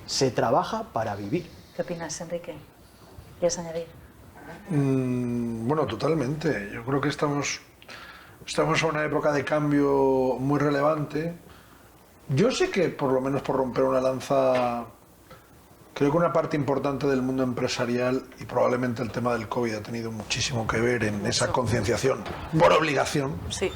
Se trabaja para vivir. ¿Qué opinas, Enrique? ¿Quieres añadir? Bueno, totalmente. Yo creo que estamos en una época de cambio muy relevante. Yo sé que, por lo menos por romper una lanza, creo que una parte importante del mundo empresarial, y probablemente el tema del COVID ha tenido muchísimo que ver en esa concienciación por obligación, sí,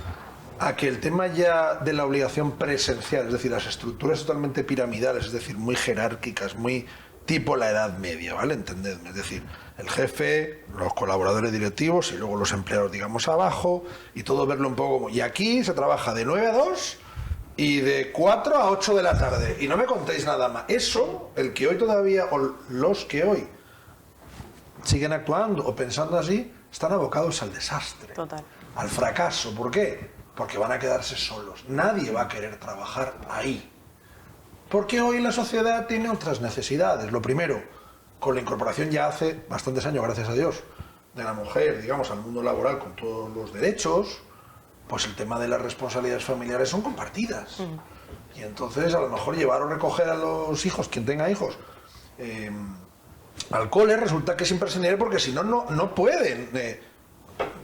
a que el tema ya de la obligación presencial, es decir, las estructuras totalmente piramidales, es decir, muy jerárquicas, muy tipo la Edad Media, ¿vale? Entendedme, es decir, el jefe, los colaboradores directivos y luego los empleados, digamos, abajo, y todo verlo un poco como... Y aquí se trabaja de 9 a 2 y de 4 a 8 de la tarde, y no me contéis nada más. Eso, el que hoy todavía, o los que hoy siguen actuando o pensando así, están abocados al desastre, total, al fracaso. ¿Por qué? Porque van a quedarse solos. Nadie va a querer trabajar ahí. Porque hoy la sociedad tiene otras necesidades. Lo primero, con la incorporación ya hace bastantes años, gracias a Dios, de la mujer, digamos, al mundo laboral con todos los derechos, pues el tema de las responsabilidades familiares son compartidas. Y entonces a lo mejor llevar o recoger a los hijos, quien tenga hijos, al cole, resulta que es imprescindible porque si no, no pueden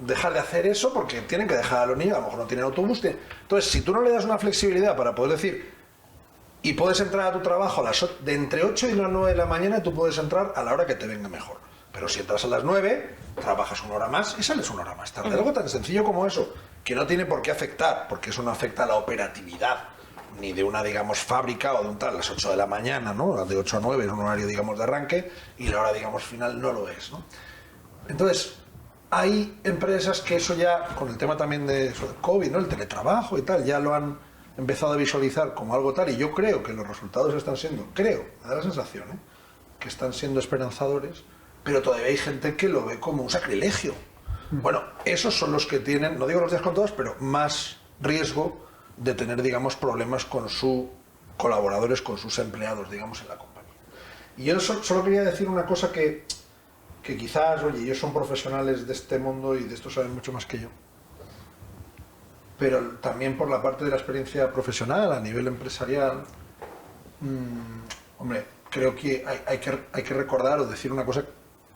dejar de hacer eso porque tienen que dejar a los niños, a lo mejor no tienen autobús. Entonces, si tú no le das una flexibilidad para poder decir... Y puedes entrar a tu trabajo de entre 8 y las 9 de la mañana, tú puedes entrar a la hora que te venga mejor. Pero si entras a las 9, trabajas una hora más y sales una hora más tarde. Algo tan sencillo como eso, que no tiene por qué afectar, porque eso no afecta a la operatividad, ni de una, digamos, fábrica o de un tal, a las 8 de la mañana, ¿no? De 8 a 9 es un horario, digamos, de arranque, y la hora, digamos, final no lo es, ¿no? Entonces, hay empresas que eso ya, con el tema también de COVID, ¿no? El teletrabajo y tal, ya lo han empezado a visualizar como algo tal, y yo creo que los resultados están siendo, me da la sensación, que están siendo esperanzadores, pero todavía hay gente que lo ve como un sacrilegio. Bueno, esos son los que tienen, no digo los días contados, pero más riesgo de tener, digamos, problemas con sus colaboradores, con sus empleados, digamos, en la compañía. Y yo solo quería decir una cosa que quizás, oye, ellos son profesionales de este mundo y de esto saben mucho más que yo, pero también por la parte de la experiencia profesional a nivel empresarial, hombre, creo que hay que recordar o decir una cosa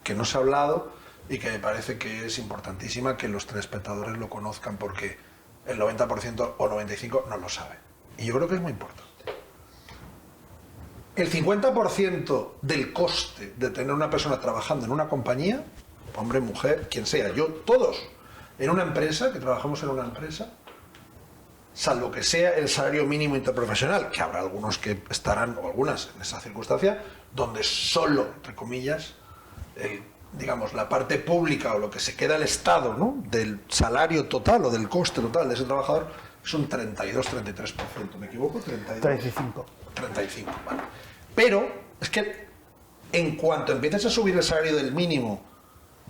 que no se ha hablado y que me parece que es importantísima que los telespectadores lo conozcan, porque el 90% o 95% no lo sabe. Y yo creo que es muy importante. El 50% del coste de tener una persona trabajando en una compañía, hombre, mujer, quien sea, yo, todos, en una empresa, que trabajamos en una empresa, salvo que sea el salario mínimo interprofesional, que habrá algunos que estarán, o algunas en esa circunstancia, donde solo, entre comillas, digamos, la parte pública o lo que se queda el Estado, ¿no?, del salario total o del coste total de ese trabajador es un 32-33%, ¿me equivoco? 35. 35, vale. Pero es que en cuanto empieces a subir el salario del mínimo,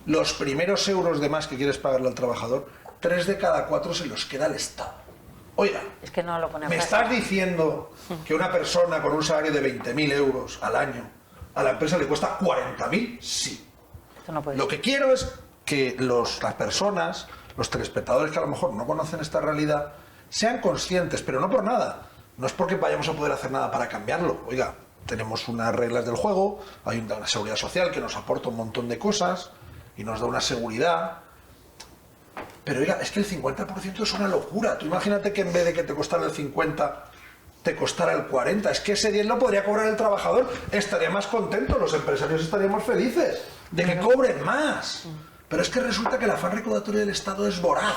los primeros euros de más que quieres pagarle al trabajador, 3 de cada 4 se los queda al Estado. Oiga, Es que no lo pone en ¿me práctica. estás diciendo que una persona con un salario de 20.000 euros al año a la empresa le cuesta 40.000? Sí. Esto no puede Lo ser. que quiero es que las personas, los telespectadores que a lo mejor no conocen esta realidad, sean conscientes, pero no por nada. No es porque vayamos a poder hacer nada para cambiarlo. Oiga, tenemos unas reglas del juego, hay una seguridad social que nos aporta un montón de cosas y nos da una seguridad. Pero oiga, es que el 50% es una locura. Tú imagínate que en vez de que te costara el 50, te costara el 40. Es que ese 10 lo podría cobrar el trabajador. Estaría más contento, los empresarios estaríamos felices de que cobren más. Pero es que resulta que el afán recaudatorio del Estado es voraz.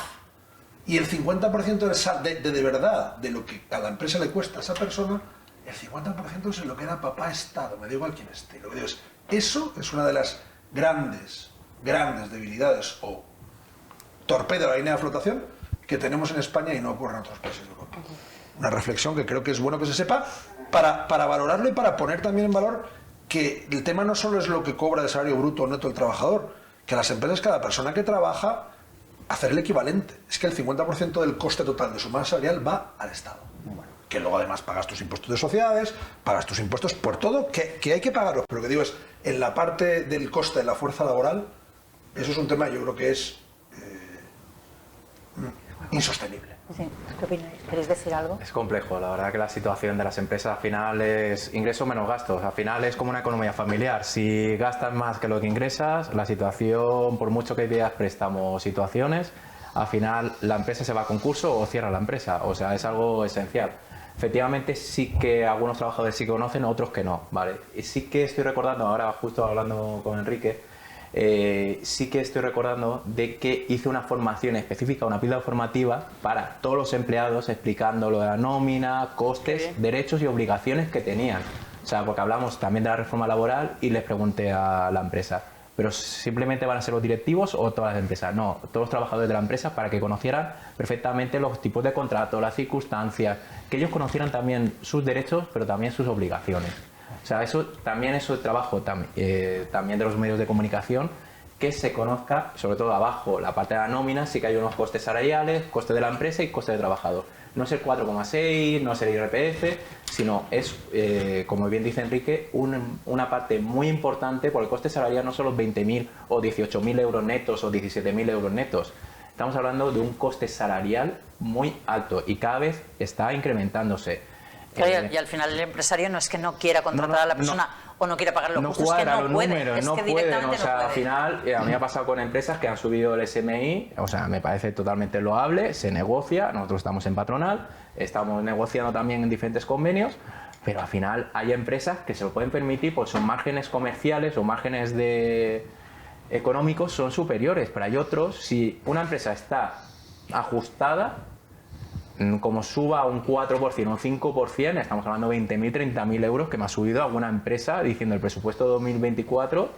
Y el 50% de verdad, de lo que a la empresa le cuesta a esa persona, el 50% se lo queda papá Estado, me da igual quién esté. Lo que digo es, eso es una de las grandes debilidades o torpedo de la línea de flotación que tenemos en España y no ocurre en otros países de Europa. Una reflexión que creo que es bueno que se sepa para valorarlo y para poner también en valor que el tema no solo es lo que cobra de salario bruto o neto el trabajador, que las empresas, cada persona que trabaja, hacer el equivalente. Es que el 50% del coste total de su masa salarial va al Estado. Que luego además pagas tus impuestos de sociedades, pagas tus impuestos por todo, que hay que pagarlos. Pero lo que digo es, en la parte del coste de la fuerza laboral, eso es un tema, yo creo que es insostenible. Sí. ¿Qué opináis? ¿Queréis decir algo? Es complejo, la verdad que la situación de las empresas al final es ingresos menos gastos, al final es como una economía familiar, si gastas más que lo que ingresas, la situación, por mucho que pidas préstamos, situaciones, al final la empresa se va a concurso o cierra la empresa, o sea, es algo esencial. Efectivamente sí que algunos trabajadores sí que conocen, otros que no, ¿vale? Y sí que estoy recordando, ahora justo hablando con Enrique, sí que estoy recordando de que hice una formación específica, una píldora formativa para todos los empleados explicando lo de la nómina, costes, derechos y obligaciones que tenían. O sea, porque hablamos también de la reforma laboral y les pregunté a la empresa, ¿pero simplemente van a ser los directivos o todas las empresas? No, todos los trabajadores de la empresa para que conocieran perfectamente los tipos de contrato, las circunstancias, que ellos conocieran también sus derechos, pero también sus obligaciones. O sea, eso también es el trabajo también de los medios de comunicación, que se conozca, sobre todo abajo, la parte de la nómina, sí que hay unos costes salariales, coste de la empresa y coste de trabajador. No es el 4,6, no es el IRPF, sino es, como bien dice Enrique, una parte muy importante, porque el coste salarial no son los 20.000 o 18.000 euros netos o 17.000 euros netos. Estamos hablando de un coste salarial muy alto y cada vez está incrementándose. Claro, y al final el empresario no es que no quiera contratar a la persona o no quiera pagar los costos, es que no puede, números, es no que pueden, directamente o sea, no puede. al final, a mí me ha pasado con empresas que han subido el SMI, o sea, me parece totalmente loable, se negocia, nosotros estamos en patronal, estamos negociando también en diferentes convenios, pero al final hay empresas que se lo pueden permitir, pues sus márgenes comerciales o márgenes económicos son superiores, pero hay otros, si una empresa está ajustada, como suba un 4%, un 5%, estamos hablando de 20.000, 30.000 euros que me ha subido alguna empresa diciendo el presupuesto 2024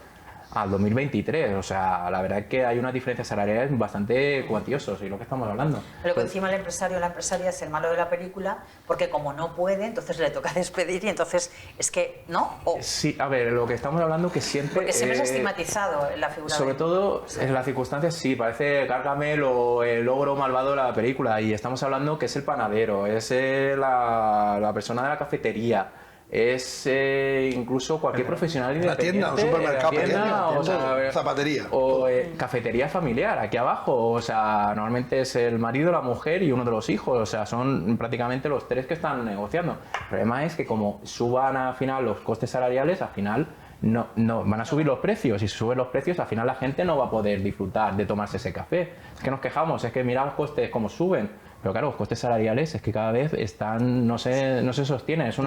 al 2023. O sea, la verdad es que hay unas diferencias salariales bastante cuantiosas, y lo que estamos hablando. Pero que encima el empresario o la empresaria es el malo de la película, porque como no puede, entonces le toca despedir y entonces es que, ¿no? Sí, a ver, lo que estamos hablando que siempre... Porque siempre se ha estigmatizado la figura sobre todo en las circunstancias, sí, parece Gargamel o el ogro malvado de la película, y estamos hablando que es el panadero, es la persona de la cafetería, es incluso cualquier profesional independiente. La tienda, un supermercado pequeño, o sea, zapatería. O cafetería familiar, aquí abajo. O sea, normalmente es el marido, la mujer y uno de los hijos. O sea, son prácticamente los tres que están negociando. El problema es que como suban al final los costes salariales, al final no van a subir los precios, y si suben los precios al final la gente no va a poder disfrutar de tomarse ese café. Es que nos quejamos, es que mira los costes cómo suben. Pero claro, los costes salariales es que cada vez están, no se sostienen, es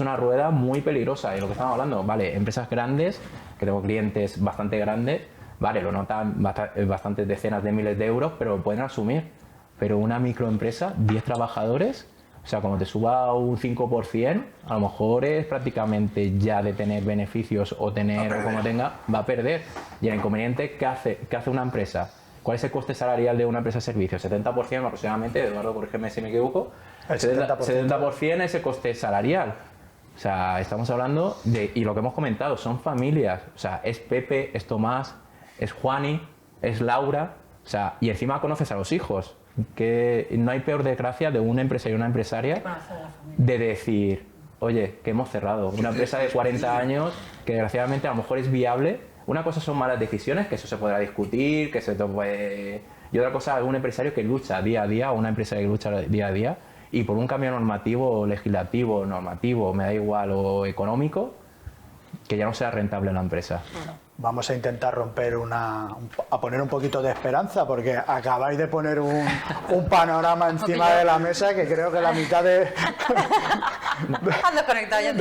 una rueda muy peligrosa. Y lo que estamos hablando, vale, empresas grandes, que tengo clientes bastante grandes, vale, lo notan bastantes decenas de miles de euros, pero lo pueden asumir. Pero una microempresa, 10 trabajadores, o sea, como te suba un 5%, a lo mejor es prácticamente ya de tener beneficios o tener, o como tenga, va a perder. Y el inconveniente, ¿qué hace una empresa? ¿Cuál es el coste salarial de una empresa de servicios? 70% aproximadamente, Eduardo, corrígeme si me equivoco. El 70% es el coste salarial. O sea, estamos hablando de, y lo que hemos comentado, son familias. O sea, es Pepe, es Tomás, es Juani, es Laura. O sea, y encima conoces a los hijos. Que no hay peor desgracia de una empresario y una empresaria de decir, oye, que hemos cerrado. Una empresa de 40 años que desgraciadamente a lo mejor es viable. Una cosa son malas decisiones, que eso se podrá discutir, que se puede... Y otra cosa es un empresario que lucha día a día, o una empresa que lucha día a día, y por un cambio normativo, legislativo, normativo, me da igual, o económico, que ya no sea rentable la empresa. Vamos a intentar romper a poner un poquito de esperanza, porque acabáis de poner un panorama encima de la mesa que creo que la mitad de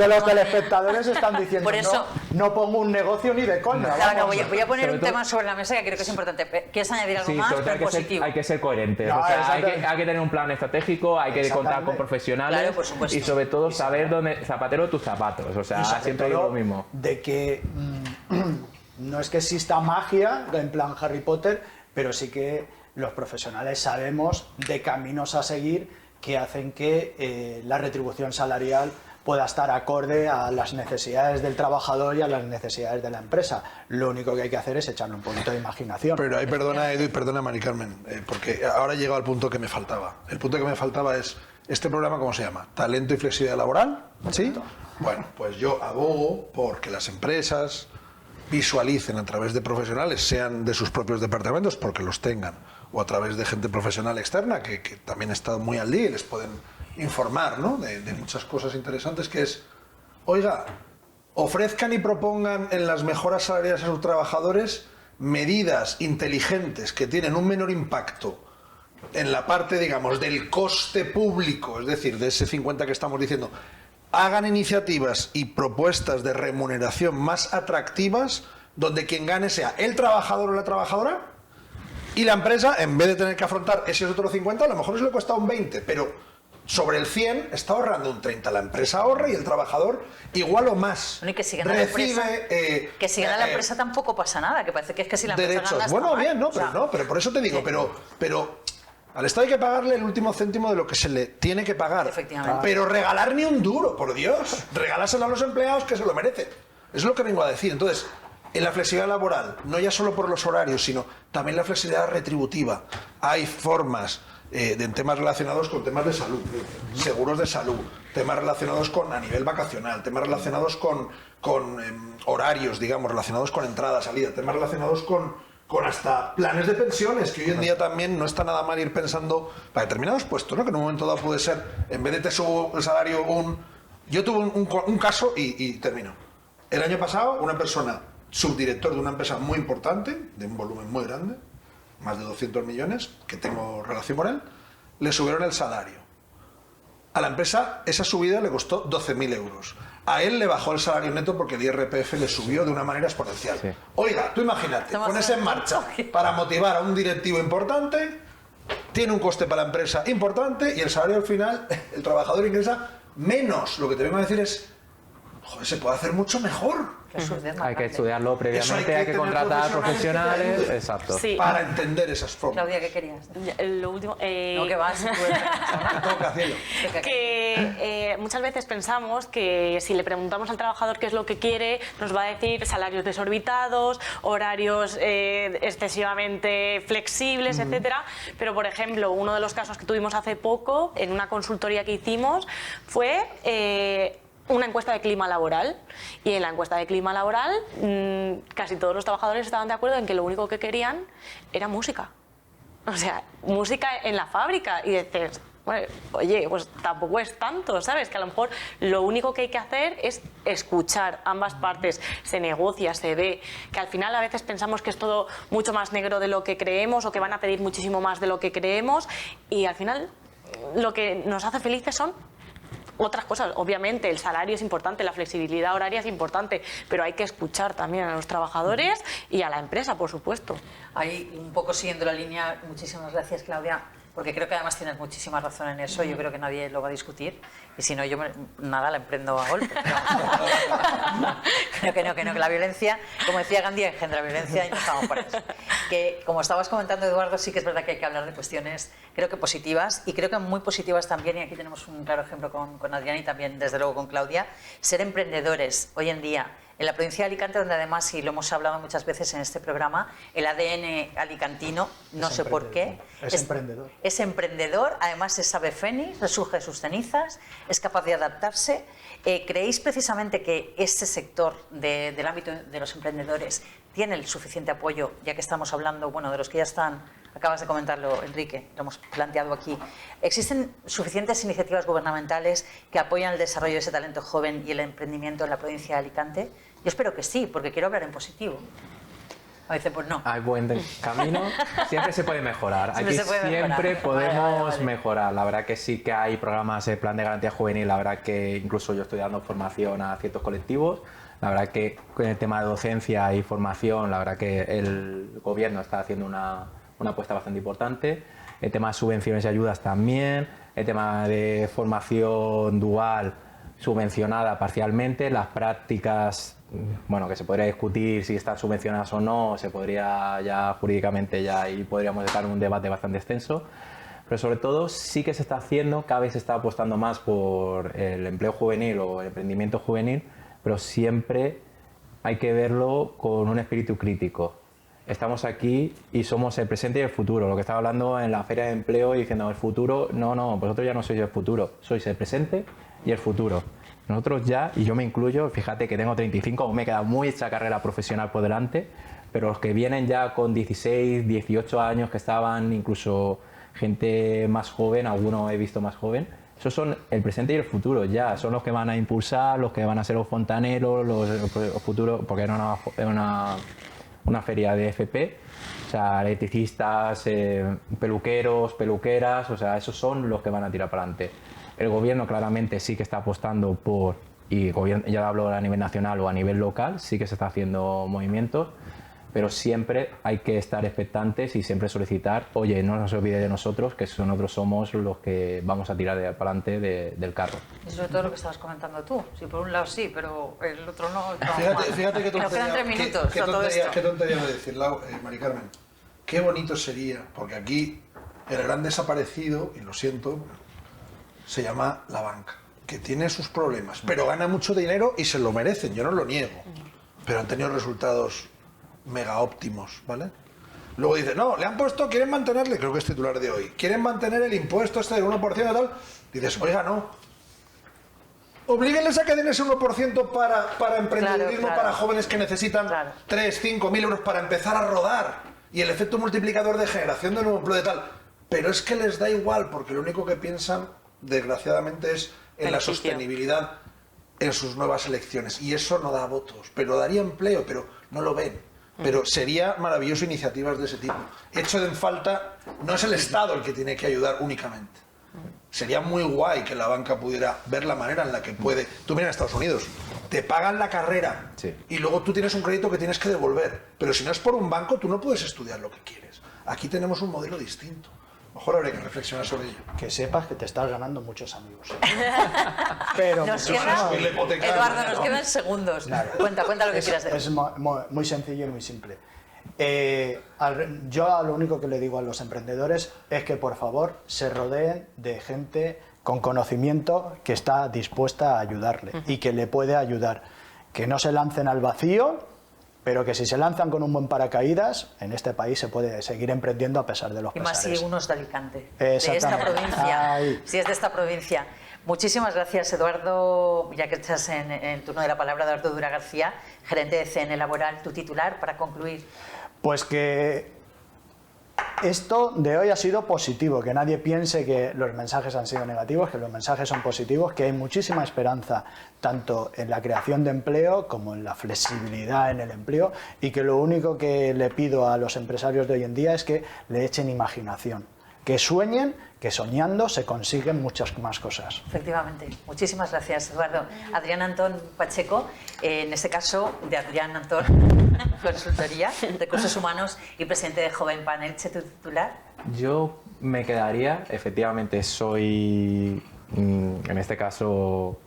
los telespectadores están diciendo por eso, no pongo un negocio ni de coña. No, voy a poner un tema sobre la mesa que creo que es importante. ¿Quieres añadir algo más? Pero positivo. Hay que ser coherentes. No, o sea, hay que tener un plan estratégico, hay que contar con profesionales, claro, por supuesto. Y sobre todo saber dónde zapatero tus zapatos. O sea, siempre digo lo mismo. De que no es que exista magia en plan Harry Potter, pero sí que los profesionales sabemos de caminos a seguir que hacen que la retribución salarial pueda estar acorde a las necesidades del trabajador y a las necesidades de la empresa. Lo único que hay que hacer es echarle un poquito de imaginación. Pero ahí perdona Edu y perdona Mari Carmen, porque ahora he llegado al punto que me faltaba. El punto que me faltaba es, ¿este programa cómo se llama? ¿Talento y flexibilidad laboral? ¿Sí? Bueno, pues yo abogo por que las empresas visualicen a través de profesionales, sean de sus propios departamentos, porque los tengan, o a través de gente profesional externa, que también está muy al día y les pueden informar, ¿no?, de muchas cosas interesantes, que es, oiga, ofrezcan y propongan en las mejoras salariales a sus trabajadores medidas inteligentes que tienen un menor impacto en la parte, digamos, del coste público, es decir, de ese 50 que estamos diciendo. Hagan iniciativas y propuestas de remuneración más atractivas donde quien gane sea el trabajador o la trabajadora, y la empresa, en vez de tener que afrontar ese otro 50, a lo mejor eso le cuesta un 20, pero sobre el 100 está ahorrando un 30. La empresa ahorra y el trabajador igual o más. Bueno, y que si gana la empresa, que si gana la empresa tampoco pasa nada, que parece que es que si la empresa derechos. gana Bueno, bien, no, pero no, pero por eso te digo, pero al Estado hay que pagarle el último céntimo de lo que se le tiene que pagar. Efectivamente. Pero regalar ni un duro, por Dios. Regalárselo a los empleados que se lo merecen. Es lo que vengo a decir. Entonces, en la flexibilidad laboral, no ya solo por los horarios, sino también la flexibilidad retributiva. Hay formas de temas relacionados con temas de salud, seguros de salud, temas relacionados con a nivel vacacional, temas relacionados con horarios, digamos, relacionados con entrada, salida, temas relacionados con hasta planes de pensiones, que hoy en día también no está nada mal ir pensando para determinados puestos, ¿no? Que en un momento dado puede ser, en vez de te subo el salario Yo tuve un caso y termino. El año pasado, una persona, subdirector de una empresa muy importante, de un volumen muy grande, más de 200 millones, que tengo relación con él, le subieron el salario. A la empresa esa subida le costó 12.000 euros. A él le bajó el salario neto porque el IRPF le subió de una manera exponencial. Sí. Oiga, tú imagínate, pones en marcha para motivar a un directivo importante, tiene un coste para la empresa importante y el salario al final, el trabajador ingresa menos. Lo que te vengo a decir es, joder, se puede hacer mucho mejor. Qué absurdez más Hay que grande. estudiarlo previamente, hay que tener contratar profesionales que te profesionales. ayuden. Exacto. Sí. Para entender esas formas. Claudia, ¿qué querías? Lo último, No, que vas. Tengo que hacerlo. que muchas veces pensamos que si le preguntamos al trabajador qué es lo que quiere, nos va a decir salarios desorbitados, horarios excesivamente flexibles, etcétera. Pero, por ejemplo, uno de los casos que tuvimos hace poco, en una consultoría que hicimos, fue una encuesta de clima laboral. Y en la encuesta de clima laboral, casi todos los trabajadores estaban de acuerdo en que lo único que querían era música. O sea, música en la fábrica. Y dices, bueno, oye, pues tampoco es tanto, ¿sabes? Que a lo mejor lo único que hay que hacer es escuchar ambas partes. Se negocia, se ve, que al final a veces pensamos que es todo mucho más negro de lo que creemos o que van a pedir muchísimo más de lo que creemos, y al final lo que nos hace felices son otras cosas. Obviamente el salario es importante, la flexibilidad horaria es importante, pero hay que escuchar también a los trabajadores y a la empresa, por supuesto. Ahí, un poco siguiendo la línea, muchísimas gracias, Claudia, porque creo que además tienes muchísima razón en eso. Yo creo que nadie lo va a discutir, y si no, yo nada, la emprendo a golpe. Creo que la violencia, como decía Gandhi, engendra violencia, y no estamos por eso. Que, como estabas comentando, Eduardo, sí que es verdad que hay que hablar de cuestiones, creo que positivas, y creo que muy positivas también, y aquí tenemos un claro ejemplo con Adrián y también, desde luego, con Claudia, ser emprendedores hoy en día. En la provincia de Alicante, donde además, y lo hemos hablado muchas veces en este programa, el ADN alicantino, no sé por qué, es emprendedor. Es emprendedor, además es ave fénix, resurge de sus cenizas, es capaz de adaptarse. ¿Creéis precisamente que este sector del ámbito de los emprendedores tiene el suficiente apoyo, ya que estamos hablando, bueno, de los que ya están, acabas de comentarlo, Enrique, lo hemos planteado aquí? ¿Existen suficientes iniciativas gubernamentales que apoyan el desarrollo de ese talento joven y el emprendimiento en la provincia de Alicante? Yo espero que sí, porque quiero hablar en positivo. A veces, pues no. Hay buen camino, siempre se puede mejorar. Siempre Aquí se puede siempre mejorar. podemos Vale. mejorar. La verdad que sí que hay programas de plan de garantía juvenil, la verdad que incluso yo estoy dando formación a ciertos colectivos. La verdad que con el tema de docencia y formación, la verdad que el gobierno está haciendo una apuesta bastante importante. El tema de subvenciones y ayudas también. El tema de formación dual subvencionada parcialmente. Las prácticas, bueno, que se podría discutir si están subvencionadas o no, se podría ya jurídicamente ya y podríamos estar en un debate bastante extenso. Pero sobre todo sí que se está haciendo, cada vez se está apostando más por el empleo juvenil o el emprendimiento juvenil, pero siempre hay que verlo con un espíritu crítico. Estamos aquí y somos el presente y el futuro. Lo que estaba hablando en la feria de empleo y diciendo el futuro, no, vosotros ya no sois el futuro, sois el presente y el futuro. Nosotros ya, y yo me incluyo, fíjate que tengo 35, aún me queda mucha carrera profesional por delante, pero los que vienen ya con 16, 18 años, que estaban incluso gente más joven, algunos he visto más joven, esos son el presente y el futuro ya, son los que van a impulsar, los que van a ser los fontaneros, los futuros, porque era una feria de FP, o sea, electricistas, peluqueros, peluqueras, o sea, esos son los que van a tirar para adelante. El gobierno claramente sí que está apostando por, y el gobierno, ya hablo a nivel nacional o a nivel local, sí que se está haciendo movimientos, pero siempre hay que estar expectantes y siempre solicitar, oye, no nos olvide de nosotros, que nosotros somos los que vamos a tirar para adelante del carro. Y sobre todo lo que estabas comentando tú. Sí, por un lado sí, pero el otro no. Fíjate que nos quedan 3 minutos qué a todo esto. qué tontería me decir, Mari Carmen. Qué bonito sería, porque aquí el gran desaparecido, y lo siento, se llama la banca, que tiene sus problemas, pero gana mucho dinero y se lo merecen, yo no lo niego, pero han tenido resultados mega óptimos, ¿vale? Luego dice, no, le han puesto, quieren mantenerle, creo que es titular de hoy, quieren mantener el impuesto este del 1% y tal. Dices, oiga, no. Oblíguenles a que den ese 1% para emprendedurismo, Claro. para jóvenes que necesitan 3, 5 mil euros para empezar a rodar. Y el efecto multiplicador de generación de nuevo empleo de tal. Pero es que les da igual, porque lo único que piensan, desgraciadamente, es en la Beneficio. sostenibilidad en sus nuevas elecciones. Y eso no da votos, pero daría empleo, pero no lo ven. Pero sería maravilloso iniciativas de ese tipo. Hecho en falta, no es el Estado el que tiene que ayudar únicamente. Sería muy guay que la banca pudiera ver la manera en la que puede. Tú mira en Estados Unidos, te pagan la carrera Sí. y luego tú tienes un crédito que tienes que devolver. Pero si no es por un banco, tú no puedes estudiar lo que quieres. Aquí tenemos un modelo distinto. mejor habría que reflexionar sobre ello. Que sepas que te estás ganando muchos amigos. Pero Nos muchísimos. queda, Eduardo, nos quedan segundos. Cuenta lo que quieras decir. Es muy sencillo y muy simple. Yo lo único que le digo a los emprendedores es que por favor se rodeen de gente con conocimiento que está dispuesta a ayudarle y que le puede ayudar. Que no se lancen al vacío, pero que si se lanzan con un buen paracaídas, en este país se puede seguir emprendiendo a pesar de los pesares. Y más si uno es de Alicante, de esta provincia. Si es de esta provincia. Muchísimas gracias, Eduardo, ya que estás en el turno de la palabra, Eduardo Dura García, gerente de CN Laboral, tu titular, para concluir. Pues que esto de hoy ha sido positivo, que nadie piense que los mensajes han sido negativos, que los mensajes son positivos, que hay muchísima esperanza tanto en la creación de empleo como en la flexibilidad en el empleo y que lo único que le pido a los empresarios de hoy en día es que le echen imaginación, que sueñen, que soñando se consiguen muchas más cosas. Efectivamente. Muchísimas gracias, Eduardo. Adrián Antón Pacheco, en este caso de Adrián Antón Consultoría, Recursos Humanos y presidente de Joven Panel, ¿tu titular? Yo me quedaría, efectivamente soy, en este caso,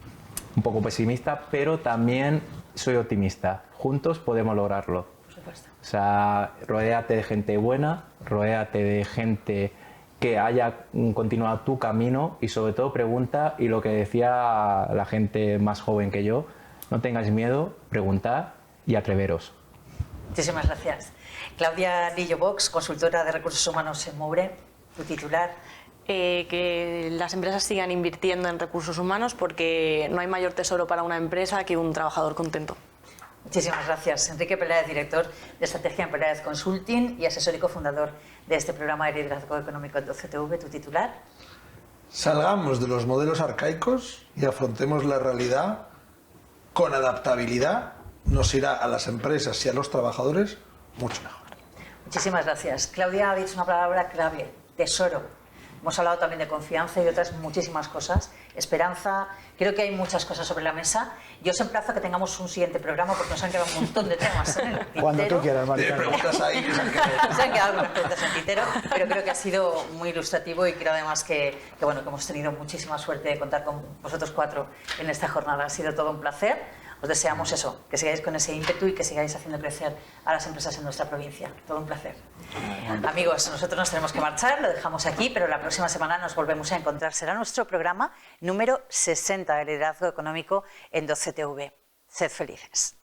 un poco pesimista, pero también soy optimista. Juntos podemos lograrlo. Por supuesto. O sea, rodéate de gente buena, rodéate de gente que haya continuado tu camino y sobre todo pregunta, y lo que decía la gente más joven que yo, no tengáis miedo, preguntad y atreveros. Muchísimas gracias. Claudia Lillo Box, consultora de Recursos Humanos en Moure, tu titular. Que las empresas sigan invirtiendo en recursos humanos porque no hay mayor tesoro para una empresa que un trabajador contento. Muchísimas gracias. Enrique Peláez, director de Estrategia en Peláez Consulting y asesor y cofundador de este programa de liderazgo económico en 12TV, tu titular. Salgamos de los modelos arcaicos y afrontemos la realidad con adaptabilidad. Nos irá a las empresas y a los trabajadores mucho mejor. Muchísimas gracias. Claudia ha dicho una palabra clave, tesoro. Hemos hablado también de confianza y otras muchísimas cosas. Esperanza, creo que hay muchas cosas sobre la mesa. Yo os emplazo a que tengamos un siguiente programa porque nos han quedado un montón de temas en el tintero. Cuando tú quieras, Tiene Maricarmen. preguntas ahí que se han quedado. Se han quedado algunas preguntas en el tintero, pero creo que ha sido muy ilustrativo y creo además que hemos tenido muchísima suerte de contar con vosotros cuatro en esta jornada. Ha sido todo un placer. Os deseamos eso, que sigáis con ese ímpetu y que sigáis haciendo crecer a las empresas en nuestra provincia. Todo un placer. Amigos, nosotros nos tenemos que marchar, lo dejamos aquí, pero la próxima semana nos volvemos a encontrar. Será nuestro programa número 60 de liderazgo económico en 12TV. Sed felices.